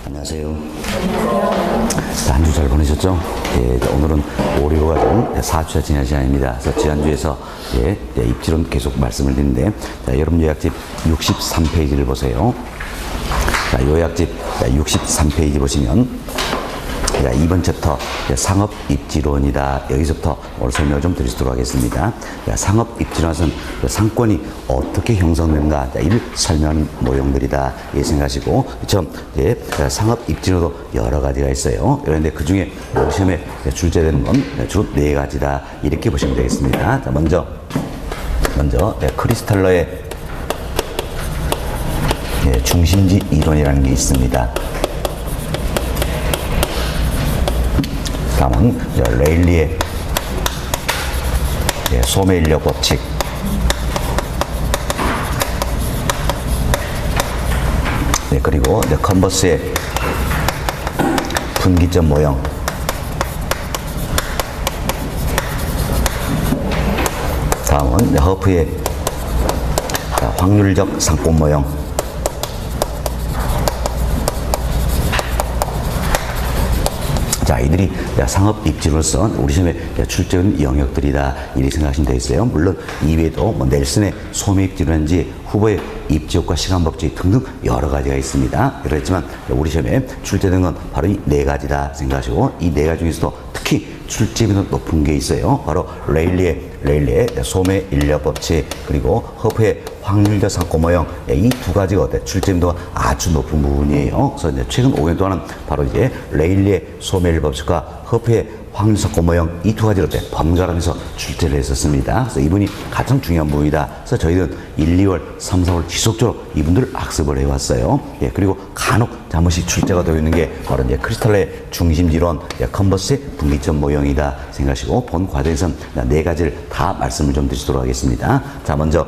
안녕하세요. 한 주 잘 보내셨죠? 오늘은 5.15 과정 4주차 진행 시간입니다. 그래서 지난주에서 입지론 계속 말씀을 드리는데, 여러분 요약집 63페이지를 보세요. 요약집 63페이지 보시면, 이번 챕터 상업 입지론이다. 여기서부터 오늘 설명을 좀 드리도록 하겠습니다. 상업 입지론은 상권이 어떻게 형성되는가, 이를 설명하는 모형들이다. 이 생각하시고, 처음 상업 입지론도 여러 가지가 있어요. 그런데 그 중에 시험에 출제되는 건 주로 4가지다. 이렇게 보시면 되겠습니다. 자, 먼저 크리스탈러의 중심지 이론이라는 게 있습니다. 다음은 레일리의 소매인력 법칙, 그리고 컨버스의 분기점 모형, 다음은 허프의 확률적 상권 모형, 자, 이들이 상업 입지로서 우리 시험에 출제하는 영역들이다. 이렇게 생각하시면 되겠어요. 물론 이외에도 넬슨의 소매 입지론인지 후보의 입지효과 시간법칙 등등 여러 가지가 있습니다. 그렇지만 우리 시험에 출제된 건 바로 이 4가지다 생각하시고, 이 4가지 중에서도 특히 출제비도 높은 게 있어요. 바로 레일리의 소매 인력 법칙, 그리고 허프의 확률적 상권 모형, 이 2가지가 출제비도가 아주 높은 부분이에요. 그래서 이제 최근 5년 동안은 바로 이제 레일리의 소매 인력 법칙과 허프의 확률 상권 모형, 이 2가지를 번갈아가면서 출제를 했었습니다. 그래서 이분이 가장 중요한 부분이다. 그래서 저희는 1, 2월, 3, 4월 지속적으로 이분들을 학습을 해왔어요. 그리고 간혹 잠시 출제가 되어 있는 게 바로 이제 크리스탈의 중심지론, 컨버스의 분기점 모형이다 생각하시고, 본 과정에서는 4가지를 다 말씀을 좀 드리도록 하겠습니다. 자, 먼저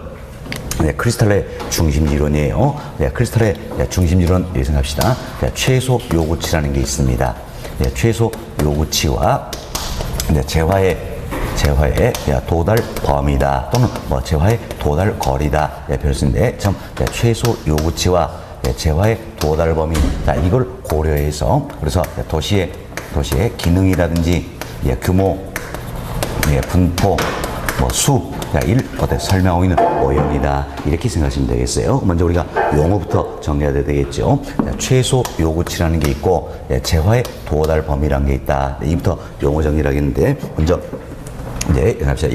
크리스탈의 중심지론이에요. 크리스탈의 중심지론 생각합시다. 최소 요구치라는 게 있습니다. 최소 요구치와 재화의 도달 범위다, 또는 재화의 도달 거리다 배울 수 있는데, 최소 요구치와 재화의 도달 범위, 이걸 고려해서, 그래서 도시의 기능이라든지 규모, 분포, 수, 이를 설명하고 있는 모형이다. 이렇게 생각하시면 되겠어요. 먼저 우리가 용어부터 정리해야 되겠죠. 최소 요구치라는 게 있고, 재화의 도달 범위라는 게 있다. 이부터 용어 정리를 하겠는데, 먼저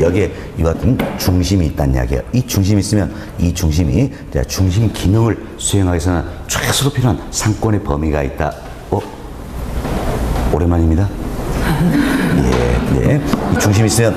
여기에 이와 같은 중심이 있다는 이야기예요. 이 중심이 있으면 이 중심이 중심 기능을 수행하기 위해서는 최소로 필요한 상권의 범위가 있다. 오랜만입니다. 이 중심이 있으면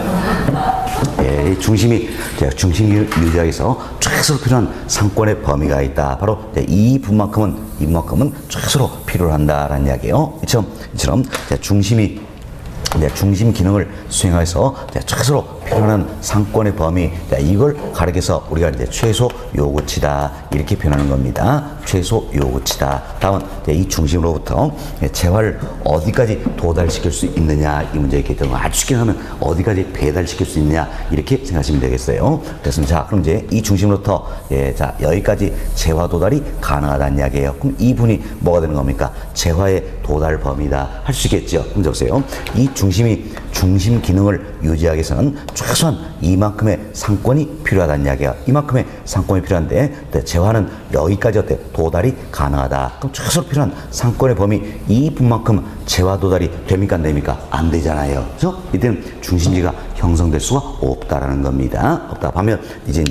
이 중심 기능을 유지하기 위해서 최소로 필요한 상권의 범위가 있다. 바로 이분만큼은 최소로 필요한다라는 이야기예요. 이처럼 중심 기능을 수행해서 최소로 필요한 상권의 범위, 이걸 가리켜서 우리가 이제 최소 요구치다 이렇게 표현하는 겁니다. 최소 요구치다. 다음은 이 중심으로부터 재화를 어디까지 도달시킬 수 있느냐, 이 문제에 있기 때문에 아주 쉽게 하면 어디까지 배달시킬 수 있느냐 이렇게 생각하시면 되겠어요. 그래서 그럼 이제 이 중심으로부터 여기까지 재화 도달이 가능하다는 이야기예요. 그럼 이 분이 뭐가 되는 겁니까? 재화의 도달 범위다 할 수 있겠죠. 그럼 보세요. 이 중심 기능을 유지하기 위해서는 최소한 이만큼의 상권이 필요하다는 이야기야. 이만큼의 상권이 필요한데, 재화는 여기까지 도달이 가능하다. 그럼 최소로 필요한 상권의 범위 이분만큼 재화 도달이 됩니까, 안 됩니까? 안 되잖아요. 그래서 이때는 중심지가 형성될 수가 없다라는 겁니다. 없다. 반면 이제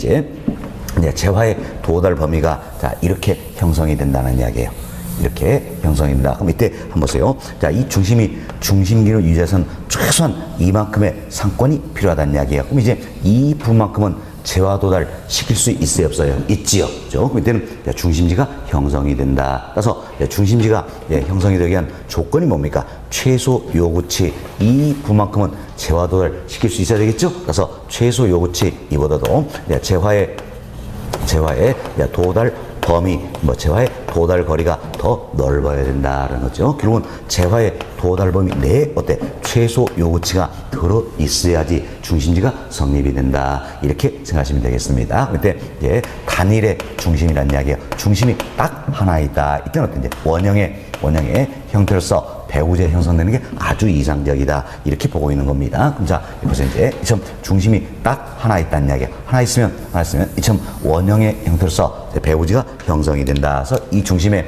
재화의 도달 범위가 이렇게 형성이 된다는 이야기예요. 이렇게 형성이 된다. 그럼 이때 한번 보세요. 이 중심기를 유지해서는 최소한 이만큼의 상권이 필요하다는 이야기예요. 그럼 이제 이 부분만큼은 재화 도달 시킬 수 있어요, 없어요? 있지요. 그렇죠? 그럼 이때는 중심지가 형성이 된다. 그래서 중심지가 형성이 되기 위한 조건이 뭡니까? 최소 요구치 이 부분만큼은 재화 도달 시킬 수 있어야 되겠죠? 그래서 최소 요구치 이보다도 재화의 도달 범위, 재화의 도달 거리가 더 넓어야 된다는 거죠. 결국은 재화의 도달 범위 내에 최소 요구치가 들어 있어야지 중심지가 성립이 된다. 이렇게 생각하시면 되겠습니다. 그때 단일의 중심이라는 이야기예요. 중심이 딱 하나 있다. 이때는 원형의 원형의 형태로서 배우제 형성되는 게 아주 이상적이다. 이렇게 보고 있는 겁니다. 그럼 자, 보세요. 이제 이처럼 중심이 딱 하나 있다는 이야기예요. 하나 있으면 이처럼 원형의 형태로서 배우지가 형성이 된다. 그래서 이 중심의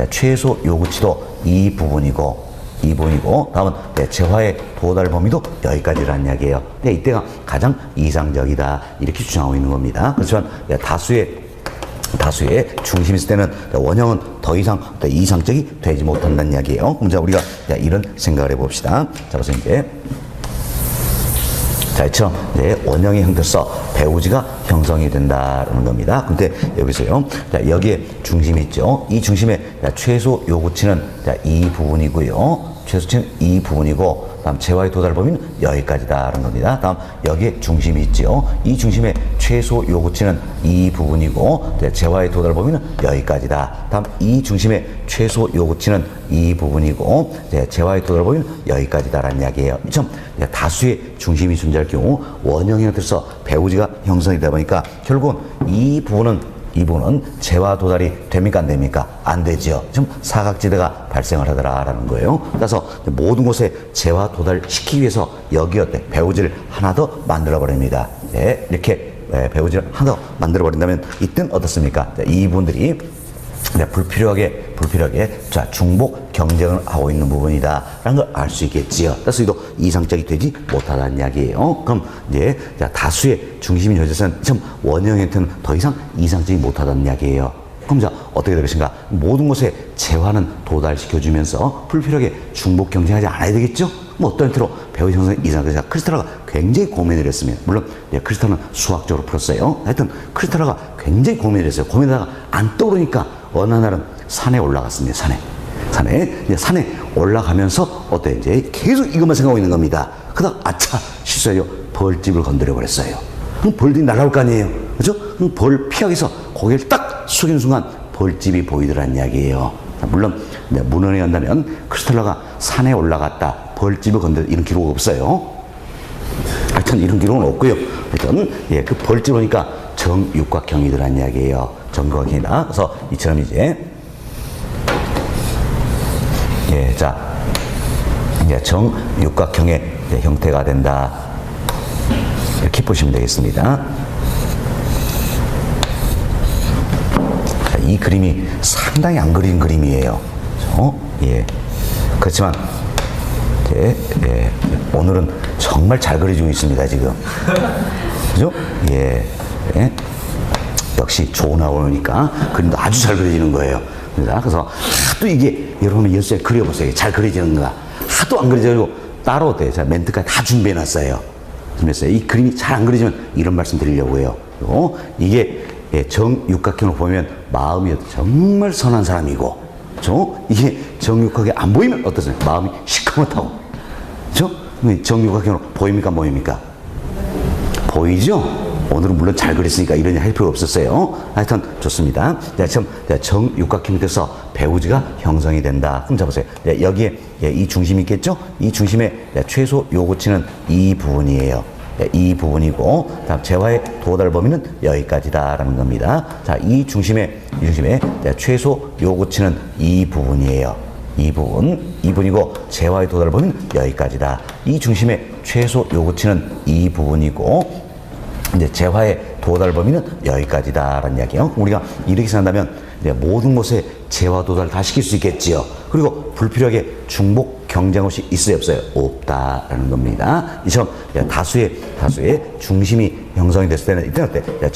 최소 요구치도 이 부분이고 다음은 재화의 도달 범위도 여기까지라는 이야기예요. 이때가 가장 이상적이다. 이렇게 주장하고 있는 겁니다. 그렇지만 다수의 중심이 있을 때는 원형은 더 이상 이상적이 되지 못한다는 이야기예요. 그럼 자, 우리가 이런 생각을 해봅시다. 자, 보세요. 자, 이처럼 원형의 형태로서 배우지가 형성이 된다는 겁니다. 근데 여기서요. 자, 여기에 중심이 있죠. 이 중심의 최소 요구치는 이 부분이고요. 최소치는 이 부분이고, 다음 재화의 도달 범위는 여기까지다라는 겁니다. 다음 여기에 중심이 있죠. 이 중심의 최소 요구치는 이 부분이고, 재화의 도달 범위는 여기까지다. 다음 이 중심의 최소 요구치는 이 부분이고, 재화의 도달 범위는 여기까지다라는 이야기예요. 좀 다수의 중심이 존재할 경우 원형 형태로서 배우지가 형성이 되다 보니까 결국은 이 부분은 재화 도달이 됩니까? 안 됩니까? 안 되죠. 좀 사각지대가 발생을 하더라라는 거예요. 그래서 모든 곳에 재화 도달 시키기 위해서 여기 배우지를 하나 더 만들어 버립니다. 이렇게 배우지를 하나 더 만들어 버린다면 이때는 어떻습니까? 이 부분들이 불필요하게 자, 중복 경쟁을 하고 있는 부분이다라는 걸 알 수 있겠지요. 그래서 이도 이상적이 되지 못하다는 이야기예요. 그럼 이제 다수의 중심이 존재해서는 원형 형태는 더 이상 이상적이 못하다는 이야기예요. 그럼 자, 어떻게 될 것인가? 모든 곳에 재화는 도달시켜주면서 불필요하게 중복 경쟁하지 않아야 되겠죠? 어떤 형태로 배우 형성이 이상하게 크리스탈라가 굉장히 고민을 했습니다. 물론 크리스탈은 수학적으로 풀었어요. 하여튼 크리스탈라가 굉장히 고민을 했어요. 고민하다가 안 떠오르니까 어느 날은 산에 올라갔습니다. 산에 올라가면서 이제 계속 이것만 생각하고 있는 겁니다. 그러다 아차 실수하여 벌집을 건드려 버렸어요. 그럼 벌들이 날아올 거 아니에요. 그죠? 그럼 벌 피하기 위해서 고개를 딱 숙이는 순간 벌집이 보이더란 이야기예요. 물론 문헌에 한다면 크리스탈라가 산에 올라갔다 벌집을 건드려 이런 기록 없어요. 하여튼 이런 기록은 없고요. 하여튼 그 벌집 보니까 정육각형이더란 이야기예요. 정육각형이다. 그래서 이처럼 이제 정육각형의 형태가 된다. 이렇게 보시면 되겠습니다. 자, 이 그림이 상당히 안 그린 그림이에요. 그렇지만 오늘은 정말 잘 그려주고 있습니다. 지금. 그죠? 역시 좋은 나오니까 그림도 아주 잘 그려지는 거예요. 그래서 하도 이게 여러분 연습에 그려보세요. 잘 그려지는가. 하도 안 그려져가지고 따로 제가 멘트까지 다 준비해놨어요. 이 그림이 잘 안 그려지면 이런 말씀 드리려고 해요. 그리고 이게 정육각형으로 보면 마음이 정말 선한 사람이고, 이게 정육각이 안 보이면 어떠세요? 마음이 시커멓다고. 그죠? 정육각형으로 보입니까? 안 보입니까? 보이죠? 오늘은 물론 잘 그렸으니까 이런 할 필요 없었어요. 하여튼 좋습니다. 정육각형이 돼서 배우지가 형성이 된다. 그럼 잡으세요. 여기에 이 중심이 있겠죠? 이 중심의 최소 요구치는 이 부분이에요. 이 부분이고, 다음 재화의 도달 범위는 여기까지다라는 겁니다. 자, 이 중심의 최소 요구치는 이 부분이에요. 이 부분이고 재화의 도달 범위는 여기까지다. 이 중심의 최소 요구치는 이 부분이고, 이제 재화의 도달 범위는 여기까지다라는 이야기예요. 우리가 이렇게 생각한다면 모든 곳에 재화 도달 다 시킬 수 있겠지요. 그리고 불필요하게 중복 경쟁 없이 있어요, 없어요? 없다라는 겁니다. 이처럼 다수의 중심이 형성이 됐을 때는 이때는 어때?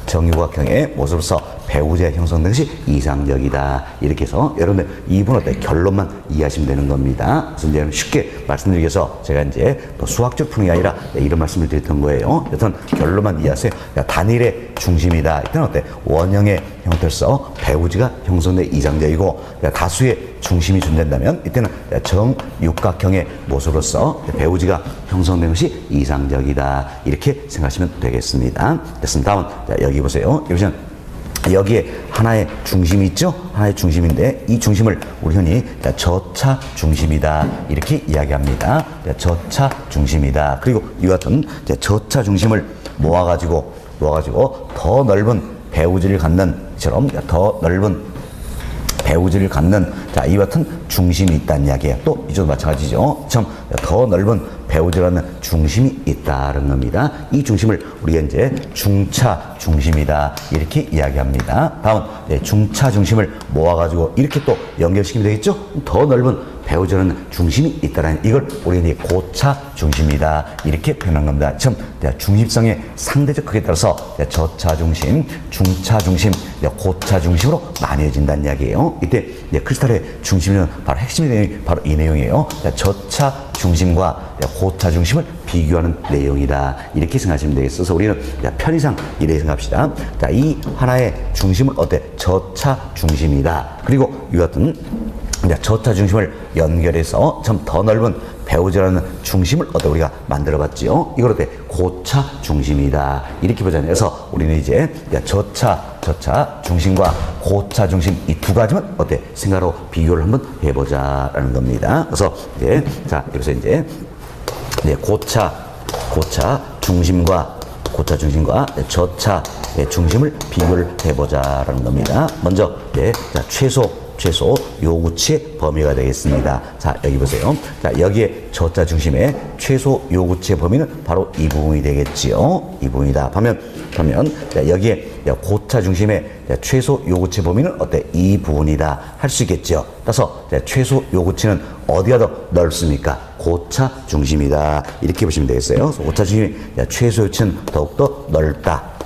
정육각형의 모습으로서 배우제 형성된 것이 이상적이다. 이렇게 해서 여러분들 이분 결론만 이해하시면 되는 겁니다. 그래서 이제 쉽게 말씀드리기 위해서 제가 이제 수학적 푸는 게 아니라 이런 말씀을 드렸던 거예요. 여튼 결론만 이해하세요. 단일의 중심이다. 이때는 원형의 형태로서 배우지가 형성된 이상적이고, 다수의 중심이 존재한다면 이때는 정육각형의 모습으로서 배우지가 형성된 것이 이상적이다. 이렇게 생각하시면 되겠습니다. 됐습니다. 다음은 여기 보세요. 여기에 하나의 중심이 있죠? 하나의 중심인데 이 중심을 우리 흔히 저차 중심이다. 이렇게 이야기합니다. 저차 중심이다. 그리고 이와 같은 저차 중심을 모아가지고 더 넓은 배우지를 갖는 이처럼 더 넓은 배우지를 갖는 자 이와 같은 중심이 있다는 이야기예요. 또 이쪽도 마찬가지죠. 참 더 넓은 배우지를 갖는 중심이 있다는 겁니다. 이 중심을 우리가 이제 중차 중심이다 이렇게 이야기합니다. 다음 중차 중심을 모아가지고 이렇게 또 연결시키면 되겠죠. 더 넓은 배우지는 중심이 있다는 이걸 우리가 이제 고차 중심이다 이렇게 표현한 겁니다. 참 중심성의 상대적 크기에 따라서 저차 중심, 중차 중심, 고차 중심으로 나뉘어진다는 이야기예요. 이때 크리스탈의 중심은 바로 핵심의 내용이 바로 이 내용이에요. 저차 중심과 고차 중심을 비교하는 내용이다 이렇게 생각하시면 되겠어서 우리는 편의상 이렇게 생각합시다. 자, 이 하나의 중심을 어때? 저차 중심이다. 그리고 이 같은 저차 중심을 연결해서 좀 더 넓은 배우지라는 중심을 어때 우리가 만들어봤지요. 이걸 어때 고차 중심이다 이렇게 보잖아요. 그래서 우리는 이제 저차 중심과 고차 중심 이 두 가지만 어때 생각으로 비교를 한번 해보자라는 겁니다. 그래서 이제 자 여기서 이제 고차 중심과 저차 중심을 비교를 해보자라는 겁니다. 먼저 자, 최소 요구치의 범위가 되겠습니다. 자, 여기 보세요. 자, 여기에 저자 중심의 최소 요구치의 범위는 바로 이 부분이 되겠지요. 이 부분이다. 반면 자, 여기에 고차 중심의 최소 요구치 범위는 어때? 이 부분이다. 할 수 있겠죠. 따라서 최소 요구치는 어디가 더 넓습니까? 고차 중심이다. 이렇게 보시면 되겠어요. 그래서 고차 중심이 최소 요구치는 더욱더 넓다.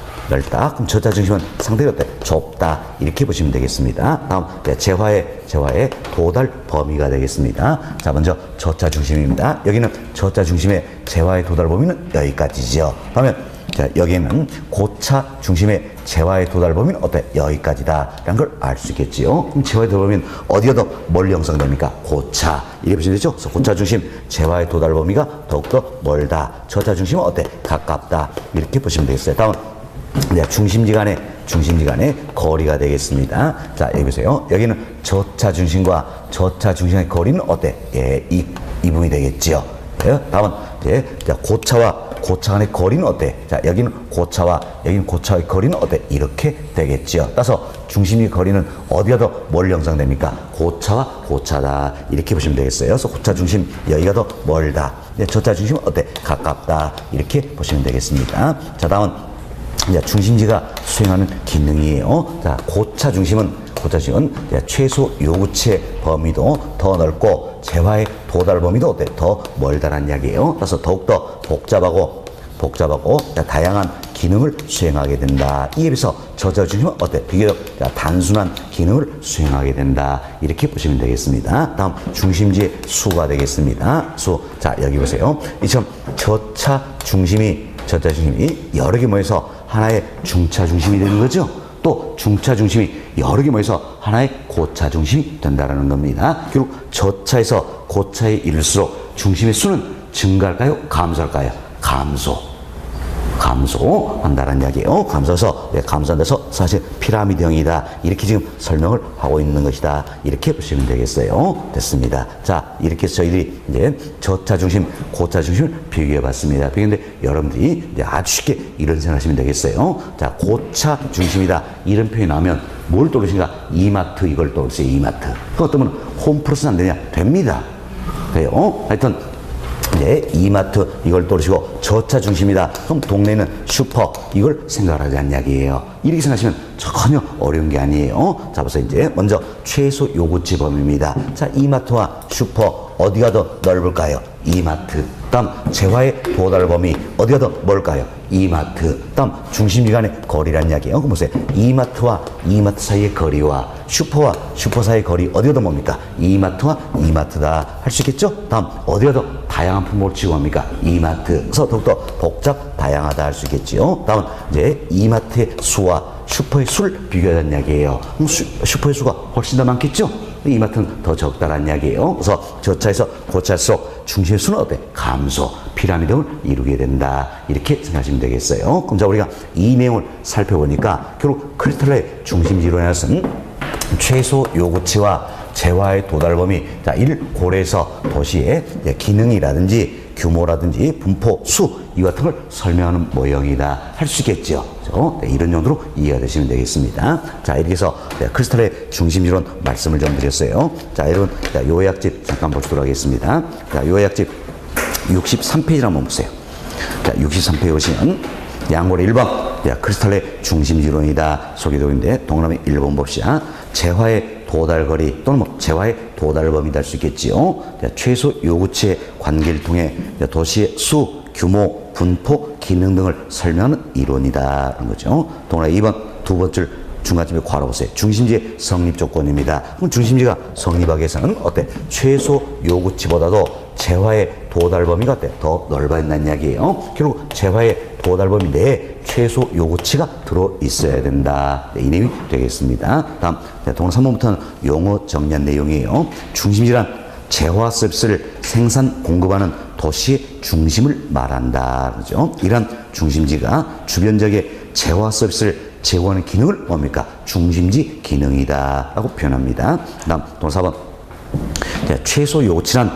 그럼 저차 중심은 상당히 어때? 좁다. 이렇게 보시면 되겠습니다. 다음 재화의 도달 범위가 되겠습니다. 자, 먼저 저차 중심입니다. 여기는 저차 중심의 재화의 도달 범위는 여기까지죠. 그러면 자, 여기에는 고차 중심의 재화의 도달 범위는 어때? 여기까지다. 라는 걸 알 수 있겠지요. 그럼 재화의 도달 범위는 어디가 더 멀리 형성됩니까? 고차. 이렇게 보시면 되죠. 그래서 고차 중심 재화의 도달 범위가 더욱더 멀다. 저차 중심은 어때? 가깝다. 이렇게 보시면 되겠어요. 다음 중심지 간의 거리가 되겠습니다. 자, 여기 보세요. 여기는 저차 중심과 저차 중심의 거리는 어때? 이 부분이 되겠지요. 다음은 고차와 고차 간의 거리는 어때? 자, 여기는 고차와 여기는 고차의 거리는 어때? 이렇게 되겠지요. 따라서 중심의 거리는 어디가 더 멀리 형성됩니까? 고차와 고차다. 이렇게 보시면 되겠어요. 그래서 고차 중심 여기가 더 멀다. 저차 중심은 어때? 가깝다. 이렇게 보시면 되겠습니다. 자, 다음은 중심지가 수행하는 기능이에요. 자, 고차 중심은 최소 요구치의 범위도 더 넓고 재화의 도달 범위도 어때? 더 멀다는 이야기예요. 그래서 더욱더 복잡하고 다양한 기능을 수행하게 된다. 이에 비해서 저차 중심은 어때? 비교적 단순한 기능을 수행하게 된다. 이렇게 보시면 되겠습니다. 다음 중심지의 수가 되겠습니다. 수. 자, 여기 보세요. 이처럼 저차 중심이 여러 개 모여서 하나의 중차 중심이 되는 거죠. 또 중차 중심이 여러 개 모여서 하나의 고차 중심이 된다는 겁니다. 결국 저차에서 고차에 이를수록 중심의 수는 증가할까요? 감소할까요? 감소한다는 이야기예요. 감소해서 감소한다서 사실 피라미드형이다. 이렇게 지금 설명을 하고 있는 것이다. 이렇게 보시면 되겠어요. 됐습니다. 자, 이렇게 해서 저희들이 이제 저차 중심, 고차 중심을 비교해봤습니다. 그런데 여러분들이 이제 아주 쉽게 이런 생각하시면 되겠어요. 자, 고차 중심이다. 이런 표현이 나오면 뭘 떠오르시니까 이마트 이걸 떠오르세요. 이마트. 그것 때문에 홈플러스는 안 되냐? 됩니다. 그래요. 하여튼 이마트 이걸 떠오르시고 저차 중심이다. 그럼 동네는 슈퍼 이걸 생각하지 않는 이야기예요. 이렇게 생각하시면 전혀 어려운 게 아니에요. 자, 벌써 이제 먼저 최소 요구치 범위입니다. 자, 이마트와 슈퍼 어디가 더 넓을까요? 이마트. 다음 재화의 도달 범위 어디가 더 멀까요? 이마트. 다음 중심지 간의 거리란 이야기예요. 그럼 보세요. 이마트와 이마트 사이의 거리와 슈퍼와 슈퍼 사이의 거리 어디가 더 뭡니까? 이마트와 이마트다. 할 수 있겠죠? 다음 어디가 더 다양한 품목을 취급합니까? 이마트. 그래서 더욱더 복잡 다양하다 할 수 있겠지요. 다음 이제 이마트의 수와 슈퍼의 수를 비교하자는 이야기예요. 그럼 슈퍼의 수가 훨씬 더 많겠죠? 이마트는 더 적다라는 이야기예요. 그래서 저차에서 고차일수록 중심의 수는 어때? 감소, 피라미드를 이루게 된다. 이렇게 생각하시면 되겠어요. 그럼 자, 우리가 이 내용을 살펴보니까 결국 크리스탈의 중심지론에서는 최소 요구치와 재화의 도달 범위, 자, 이를 고려해서 도시의 기능이라든지 규모라든지 분포, 수 이와 같은 걸 설명하는 모형이다 할 수 있겠죠. 그렇죠? 네, 이런 정도로 이해가 되시면 되겠습니다. 자, 이렇게 해서 크리스탈의 중심이론 말씀을 좀 드렸어요. 자, 여러분, 자, 요약집 잠깐 보시도록 하겠습니다. 자, 요약집 63페이지를 한번 보세요. 자, 63페이지 보시면 양골의 1번, 자, 크리스탈의 중심이론이다 소개되고 있는데 동그라미 1번 봅시다. 재화의 도달거리 또는 뭐 재화의 도달범위다 할 수 있겠지요. 자, 최소 요구치의 관계를 통해 도시의 수, 규모, 분포, 기능 등을 설명하는 이론이다. 그런 거죠. 동그라미 2번 두 번째 중간쯤에 괄호 보세요. 중심지의 성립 조건입니다. 그럼 중심지가 성립하기 위해서는 어때? 최소 요구치보다도 재화의 도달 범위가 어때? 더 넓어야 한다는 이야기예요. 결국 재화의 도달 범위 내에 최소 요구치가 들어 있어야 된다. 네, 이 내용이 되겠습니다. 다음 동그라미 3번부터는 용어 정리한 내용이에요. 중심지란 재화 서비스를 생산 공급하는 도시의 중심을 말한다. 그죠? 이러한 중심지가 주변 지역의 재화 서비스를 제공하는 기능을 뭡니까? 중심지 기능이다 라고 표현합니다. 다음 동사 4번 최소 요구치란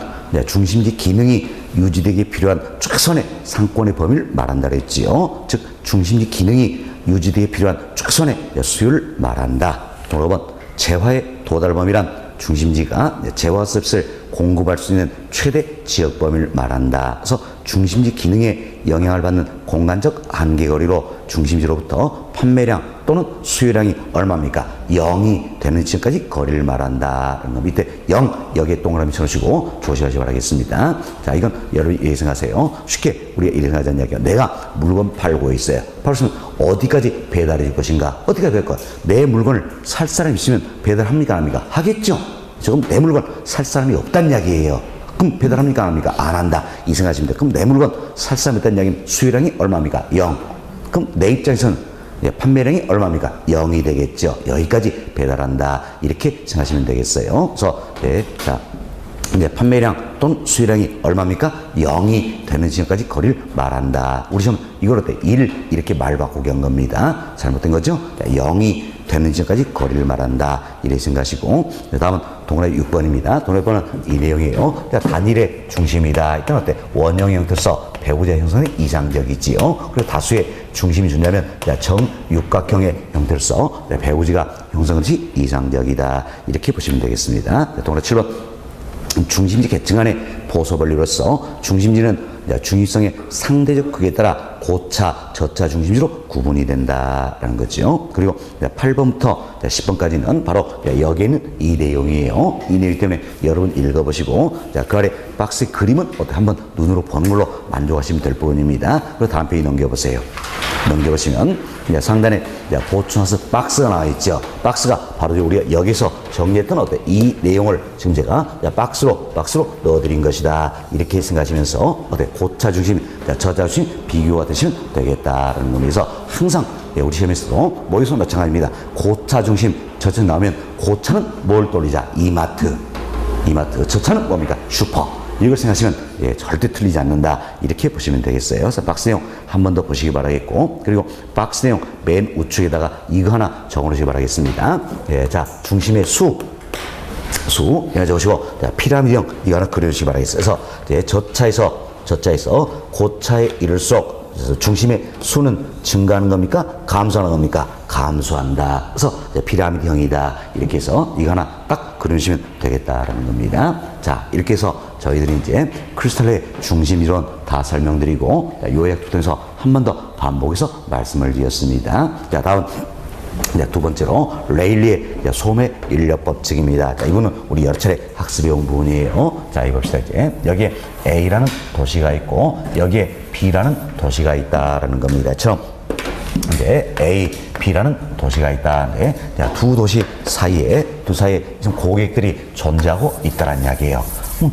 중심지 기능이 유지되기 필요한 최선의 상권의 범위를 말한다 그랬지요. 즉 중심지 기능이 유지되기 필요한 최선의 수요를 말한다. 동사 5번 재화의 도달 범위란 중심지가 재화 서비스를 공급할 수 있는 최대 지역 범위를 말한다. 그래서 중심지 기능에 영향을 받는 공간적 한계거리로 중심지로부터 판매량 또는 수요량이 얼마입니까? 0이 되는 지점까지 거리를 말한다. 밑에 0 여기에 동그라미 쳐놓으시고 조심하시기 바라겠습니다. 자, 이건 여러분이 이렇게 생각하세요. 쉽게 우리가 이렇게 생각하자는 이야기야. 내가 물건 팔고 있어요. 팔았으면 어디까지 배달해 줄 것인가? 어디까지 될 거야? 내 물건을 살 사람이 있으면 배달합니까? 안 합니까? 하겠죠. 지금 내 물건 살 사람이 없다는 이야기예요. 그럼 배달합니까? 안 합니까? 안 한다. 이 생각하시면 돼요. 그럼 내 물건 살 사람이 있다는 이야기는 수요량이 얼마입니까? 0. 그럼 내 입장에서는 판매량이 얼마입니까? 0이 되겠죠. 여기까지 배달한다. 이렇게 생각하시면 되겠어요. 그래서 자, 이제 판매량 또는 수요량이 얼마입니까? 0이 되는 지점까지 거리를 말한다. 우리 시험 이걸 어때? 1 이렇게 말 바꾸기 한 겁니다. 잘못된 거죠? 0이 되는 지점까지 거리를 말한다. 이렇게 생각하시고 다음은 동그라미 6번입니다. 동그라미 6번은 이 내용이에요. 그러니까 단일의 중심이다. 일단 어때? 원형 형태로서 배우자 형성이 이상적이지요. 그리고 다수의 중심이 준다면 정육각형의 형태로서 배우지가 형성은 이상적이다. 이렇게 보시면 되겠습니다. 동그라미 7번 중심지 계층 안의 보소 원리로서 중심지는 중립성의 상대적 크기에 따라 고차, 저차 중심지로 구분이 된다라는 거죠. 그리고 8번부터 10번까지는 바로 여기에 있는 이 내용이에요. 이 내용 때문에 여러분 읽어보시고 그 아래 박스의 그림은 어떻게 한번 눈으로 보는 걸로 만족하시면 될 부분입니다. 그리고 다음 페이지 넘겨보세요. 넘겨보시면 상단에 보충학습 박스가 나와 있죠. 박스가 바로 우리가 여기서 정리했던 어때? 이 내용을 지금 제가 박스로 넣어드린 것이다. 이렇게 생각하시면서 어때? 고차 중심, 저차 중심 비교가 되시면 되겠다라는 의미에서 항상 우리 시험에서도 모의고사 마찬가지입니다. 고차 중심, 저차 나오면 고차는 뭘 돌리자? 이마트. 저차는 뭡니까? 슈퍼. 이걸 생각하시면 절대 틀리지 않는다. 이렇게 보시면 되겠어요. 그래서 박스 내용 한 번 더 보시기 바라겠고 그리고 박스 내용 맨 우측에다가 이거 하나 적어놓으시기 바라겠습니다. 자, 중심의 수 여기 적으시고 피라미드형 이거 하나 그려주시기 바라겠어요. 그래서 저차에서 고차에 이를수록 중심의 수는 증가하는 겁니까? 감소하는 겁니까? 감소한다. 그래서 피라미드형이다. 이렇게 해서 이거 하나 딱 그려주시면 되겠다라는 겁니다. 자, 이렇게 해서 저희들이 이제 크리스탈의 중심 이론 다 설명드리고 요약도 통해서 한 번 더 반복해서 말씀을 드렸습니다. 자, 다음 두 번째로 레일리의 소매 인력 법칙입니다. 자, 이거는 우리 여러 차례 학습해온 부분이에요. 자, 이거 봅시다. 이제 여기에 A라는 도시가 있고 여기에 B라는 도시가 있다라는 겁니다. 처럼 이제 A, B라는 도시가 있다. 두 도시 사이에 지금 고객들이 존재하고 있다는 이야기예요.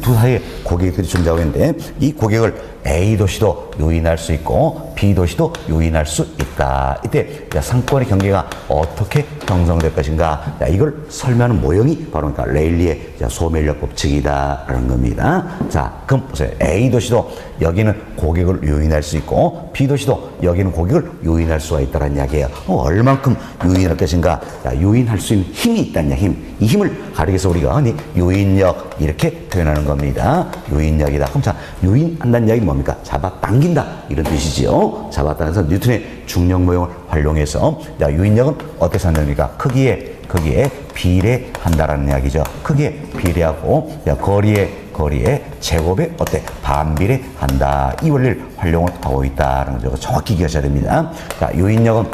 두 사이에 고객들이 존재하고 있는데 이 고객을 A 도시도 요인할 수 있고 B 도시도 요인할 수 있다. 이때 상권의 경계가 어떻게 형성될 것인가? 자, 이걸 설명하는 모형이 바로 그러니까 레일리의 소멸력 법칙이다라는 겁니다. 자, 그럼 보세요. A 도시도 여기는 고객을 요인할 수 있고 B 도시도 여기는 고객을 요인할 수가 있다는 이야기예요. 얼만큼 요인할 것인가? 자, 요인할 수 있는 힘이 있다냐, 힘. 이 힘을 가리기 위해서 우리가 요인력 이렇게 표현하는 겁니다. 요인력이다. 그럼 자, 요인한다는 이야기는 뭡니까? 잡아당긴다 이런 뜻이지요. 잡아당겨서 뉴턴의 중력 모형을 활용해서 자, 요인력은 어떻게 산답니까? 크기에 비례한다라는 이야기죠. 크기에 비례하고 자, 거리에 제곱에 어때? 반비례한다. 이 원리를 활용을 하고 있다는 거죠. 정확히 기억하셔야 됩니다. 자, 요인력은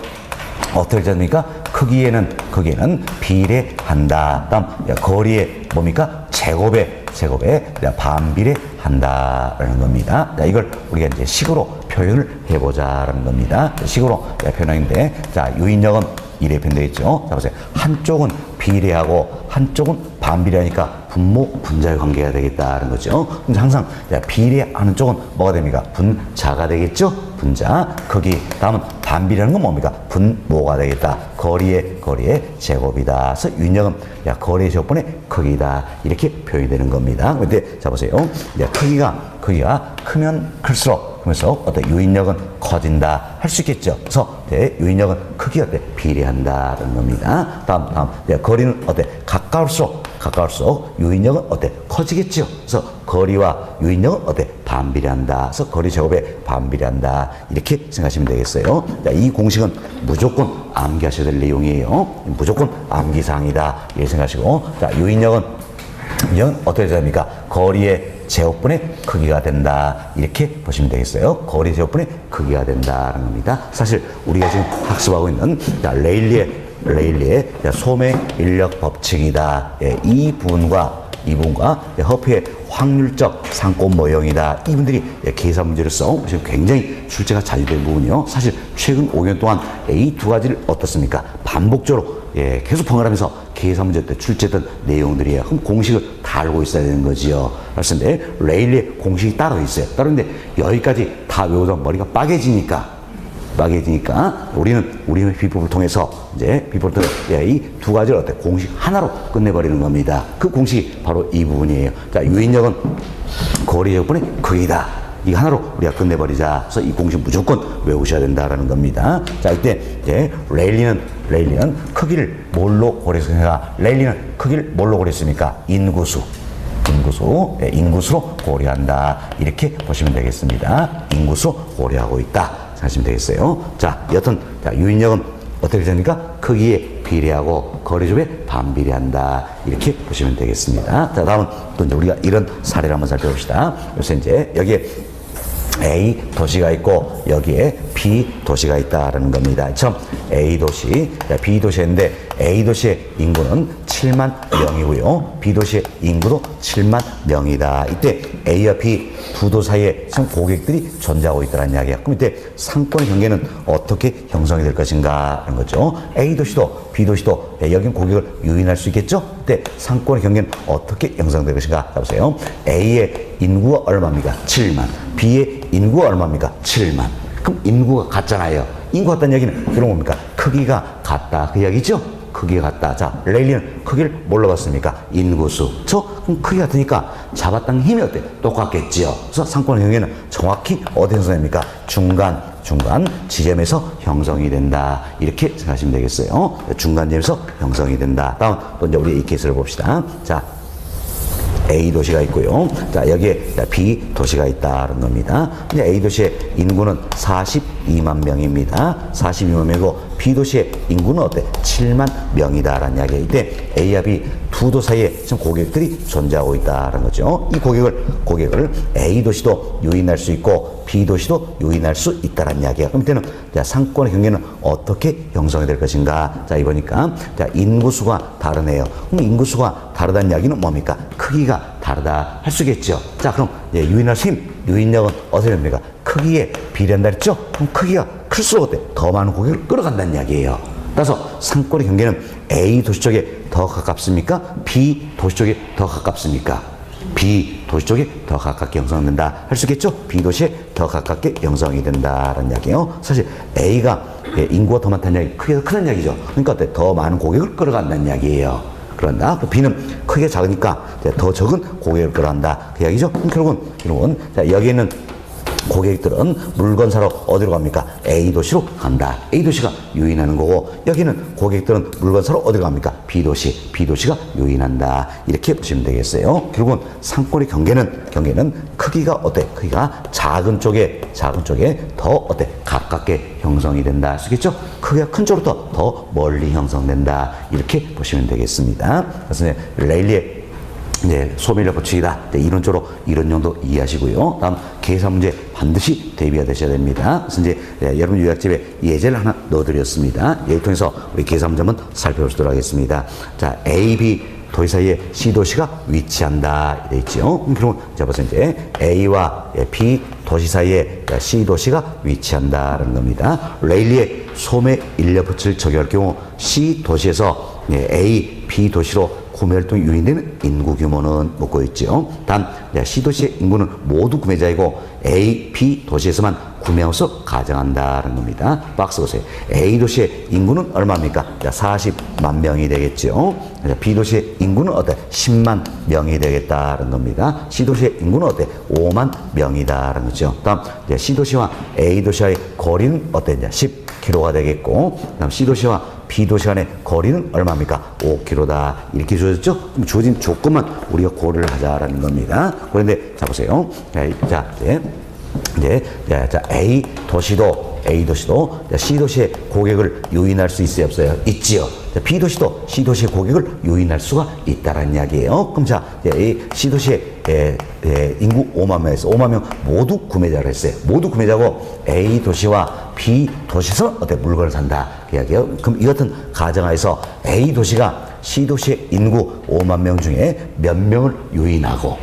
어떻게 됩니까? 크기에는 비례한다. 다음 거리에 뭡니까? 제곱에 반비례한다라는 겁니다. 자, 이걸 우리가 이제 식으로 표현을 해보자라는 겁니다. 식으로 표현인데, 자, 요인력은 이래 표현되겠죠. 자, 보세요. 한쪽은 비례하고 한쪽은 반비례하니까 분모 분자의 관계가 되겠다는 거죠. 근데 항상 비례하는 쪽은 뭐가 됩니까? 분자가 되겠죠. 분자. 크기. 다음은 반비례하는 건 뭡니까? 분모가 되겠다. 거리에 제곱이다. 그래서 요인력은 거리의 제곱분의 크기다. 이렇게 표현이 되는 겁니다. 근데 자 보세요. 크기가 크면 클수록 그래서 어때? 요인력은 커진다. 할 수 있겠죠. 그래서 요인력은 크기가 어때? 비례한다는 겁니다. 다음 거리는 어때? 가까울수록 요인력은 어때? 커지겠죠. 그래서 거리와 요인력은 어때? 반비례한다. 그래서 거리 제곱에 반비례한다. 이렇게 생각하시면 되겠어요. 자, 이 공식은 무조건 암기하셔야 될 내용이에요. 무조건 암기사항이다. 이렇게 생각하시고, 자, 요인력은 어떻게 됩니까? 거리의 제곱분의 크기가 된다. 이렇게 보시면 되겠어요. 거리 제곱분의 크기가 된다는 겁니다. 사실 우리가 지금 학습하고 있는 레일리의 소매 인력 법칙이다. 이 부분과 허프의 확률적 상권 모형이다. 이분들이 계산 문제를 써보시면 굉장히 출제가 자주 된 부분이요. 사실 최근 5년 동안 이 두 가지를 어떻습니까? 반복적으로 계속 번갈아가면서 계산 문제 때 출제했던 내용들이에요. 그럼 공식을 다 알고 있어야 되는 거지요. 그런데 레일리의 공식이 따로 있어요. 따로인데 여기까지 다 외우다 머리가 빠개지니까 우리는 비법을 통해서 이 두 가지를 어때? 공식 하나로 끝내버리는 겁니다. 그 공식이 바로 이 부분이에요. 자, 요인력은 거리 제곱분의 크기다. 이거 하나로 우리가 끝내버리자. 그래서 이 공식 무조건 외우셔야 된다라는 겁니다. 자, 이때 레일리는 크기를 뭘로 고려했습니까? 레일리는 크기를 뭘로 고려했습니까? 인구수로 고려한다. 이렇게 보시면 되겠습니다. 인구수로 고려하고 있다. 하시면 되겠어요. 자, 여튼 요인력은 어떻게 됩니까? 크기에 비례하고 거리조에 반비례한다. 이렇게 보시면 되겠습니다. 자, 다음은 또 이제 우리가 이런 사례를 한번 살펴봅시다. 그래서 이제 여기에 A 도시가 있고 여기에 B 도시가 있다라는 겁니다. 처음 A 도시, B 도시인데 A 도시의 인구는 7만 명이고요. B 도시의 인구도 7만 명이다. 이때 A와 B 두 도 사이에 고객들이 존재하고 있다는 이야기야. 그럼 이때 상권의 경계는 어떻게 형성이 될 것인가 하는 거죠. A 도시도 B 도시도 여긴 고객을 유인할 수 있겠죠. 이때 상권의 경계는 어떻게 형성될 것인가. 자, 보세요. A의 인구가 얼마입니까? 7만. B의 인구가 얼마입니까? 7만. 그럼 인구가 같잖아요. 인구가 같다는 얘기는 그런 겁니까? 크기가 같다. 그 이야기죠? 크기가 같다. 자, 레일리는 크기를 뭘로 봤습니까? 인구수. 그럼 크기가 같으니까 잡았다는 힘이 어때? 똑같겠지요. 그래서 상권의 경계는 정확히 어디 형성됩니까? 중간 지점에서 형성이 된다. 이렇게 생각하시면 되겠어요. 중간 지점에서 형성이 된다. 다음 또 이제 우리 이 케이스를 봅시다. 자, A 도시가 있고요. 자, 여기에 B 도시가 있다는 겁니다. 이제 A 도시의 인구는 42만 명입니다. 42만 명이고 B 도시의 인구는 어때? 7만 명이다라는 이야기예요. 이때 A와 B 두 도 사이에 지금 고객들이 존재하고 있다는 거죠. 이 고객을 A 도시도 요인할 수 있고 B 도시도 요인할 수 있다는 이야기예요. 그럼 이때는 상권의 경계는 어떻게 형성이 될 것인가? 자, 이거니까 인구수가 다르네요. 그럼 인구수가 다르다는 이야기는 뭡니까? 크기가 다르다 할 수 있겠죠. 자, 그럼 요인할 수 힘, 요인력은 어떻게 됩니까? 크기에 비례한다 했죠? 그럼 크기가 클수록 어때? 더 많은 고객을 끌어간다는 이야기예요. 따라서 상권의 경계는 A 도시 쪽에 더 가깝습니까? B 도시 쪽에 더 가깝습니까? B 도시 쪽에 더 가깝게 형성된다. 할 수 있겠죠? B 도시에 더 가깝게 형성이 된다라는 이야기예요. 사실 A가 인구가 더 많다는 이야기, 크기가 크다는 이야기죠. 그러니까 어때? 더 많은 고객을 끌어간다는 이야기예요. 그런다. B는 크기가 작으니까 더 적은 고객을 끌어간다. 그 이야기죠. 결국은 자, 여기에는 고객들은 물건 사러 어디로 갑니까? A 도시로 간다. A 도시가 유인하는 거고, 여기는 고객들은 물건 사러 어디로 갑니까? B 도시. B 도시가 유인한다. 이렇게 보시면 되겠어요. 결국은 상권의 경계는 크기가 어때? 크기가 작은 쪽에 더 어때? 가깝게 형성이 된다. 할 수 있겠죠? 크기가 큰 쪽부터 더 멀리 형성된다. 이렇게 보시면 되겠습니다. 그래서 레일리의 소멸력 법칙이다. 이론적으로 이론용도 이해하시고요. 다음 계산 문제 반드시 대비가 되셔야 됩니다. 그래서 이제 여러분 요약집에 예제를 하나 넣어드렸습니다. 예를 통해서 우리 계산 문제 한번 살펴보도록 하겠습니다. 자, A, B 도시 사이에 C 도시가 위치한다. 되어 있죠. 그럼 자, 보세요. 이제 A와 B 도시 사이에 C 도시가 위치한다라는 겁니다. 레일리의 소매 인력 법칙을 적용할 경우 C 도시에서 A, B 도시로 구매활동이 유인되는 인구 규모는 묻고 있죠. 단 C 도시의 인구는 모두 구매자이고 A, B 도시에서만 구매하면서 가정한다는 겁니다. 박스 보세요. A 도시의 인구는 얼마입니까? 40만 명이 되겠죠. B 도시의 인구는 어때? 10만 명이 되겠다는 겁니다. C 도시의 인구는 어때? 5만 명이다라는 거죠. 다음 C 도시와 A 도시와의 거리는 어때? 10km가 되겠고, 다음 C 도시와 B 도시 간의 거리는 얼마입니까? 5km다. 이렇게 주어졌죠? 그럼 주어진 조건만 우리가 고려를 하자라는 겁니다. 그런데 자 보세요. 자, A 도시도 C 도시의 고객을 유인할 수 있어요, 없어요? 있지요. 자, B 도시도 C 도시의 고객을 유인할 수가 있다라는 이야기예요. 그럼 자, C 도시의 인구 5만 명에서 5만 명 모두 구매자를 했어요. 모두 구매자고 A 도시와 B 도시에서 어때? 물건을 산다. 그 이야기예요. 그럼 이 같은 가정하에서 A 도시가 C 도시의 인구 5만 명 중에 몇 명을 유인하고,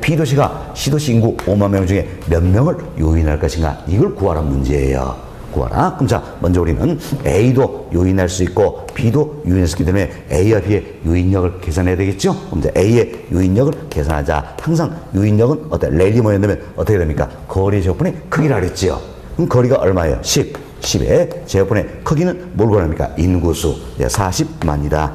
B 도시가 C 도시 인구 5만 명 중에 몇 명을 유인할 것인가? 이걸 구하라는 문제예요. 구하라. 그럼 자, 먼저 우리는 A도 유인할 수 있고 B도 유인할 수 있기 때문에 A와 B의 유인력을 계산해야 되겠죠? 그럼 이제 A의 유인력을 계산하자. 항상 유인력은 어때? 레일이 모였다면 어떻게 됩니까? 거리의 제곱분의 크기라 그랬지요. 그럼 거리가 얼마예요? 10의 제곱분의 크기는 뭘 구합니까? 인구수. 40만이다.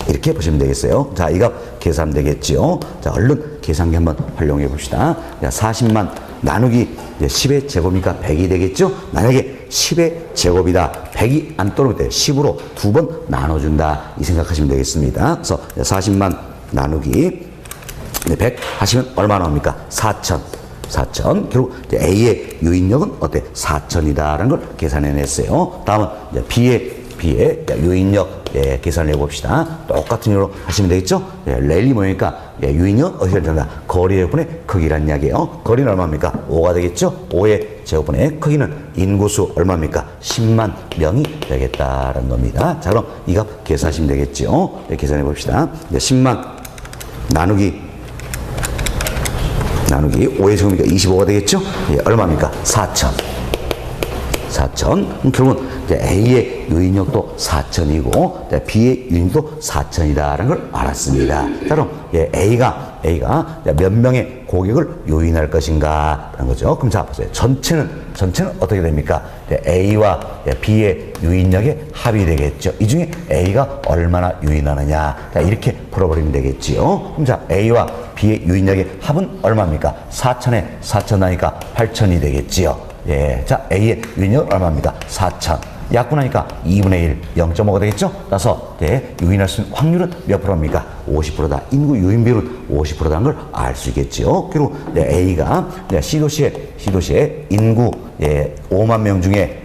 이렇게 보시면 되겠어요. 자, 이 값 계산하면 되겠죠. 자, 얼른 계산기 한번 활용해 봅시다. 40만 나누기 10의 제곱이니까 100이 되겠죠? 만약에 10의 제곱이다. 100이 안 떨어질 때 10으로 2번 나눠준다. 이 생각하시면 되겠습니다. 그래서 40만 나누기 100 하시면 얼마 나옵니까? 4천. 결국 A의 유인력은 어때? 4천이다라는 걸 계산해냈어요. 다음은 B의 유인력 계산을 해봅시다. 똑같은 이유로 하시면 되겠죠? 레일리 모이니까 유인력 어떻게 된다? 거리의 제곱분의 크기란 이야기예요. 거리는 얼마입니까? 5가 되겠죠? 5의 제곱분의 크기는 인구수 얼마입니까? 10만 명이 되겠다라는 겁니다. 자, 그럼 이 값 계산하시면 되겠죠? 계산해 봅시다. 10만 나누기 5의 제곱이니까 25가 되겠죠? 얼마입니까? 4천. 그럼 결국은 A의 유인력도 4천이고 B의 유인력도 4천이다라는 걸 알았습니다. 자, 그럼 A가 몇 명의 고객을 유인할 것인가 라는 거죠. 그럼 자, 보세요. 전체는 어떻게 됩니까? A와 B의 유인력의 합이 되겠죠. 이 중에 A가 얼마나 유인하느냐. 자, 이렇게 풀어버리면 되겠지요. 그럼 자, A와 B의 유인력의 합은 얼마입니까? 4천에 4천 나니까 8천이 되겠지요. 자, A의 유인력은 얼마입니까? 4천. 약분하니까 2분의 1, 0.5가 되겠죠? 따라서 유인할 수 있는 확률은 몇 프로입니까? 50%다. 인구 유인 비율은 50%다는 걸 알 수 있겠죠. 그리고 A가 C 도시의 인구 5만 명 중에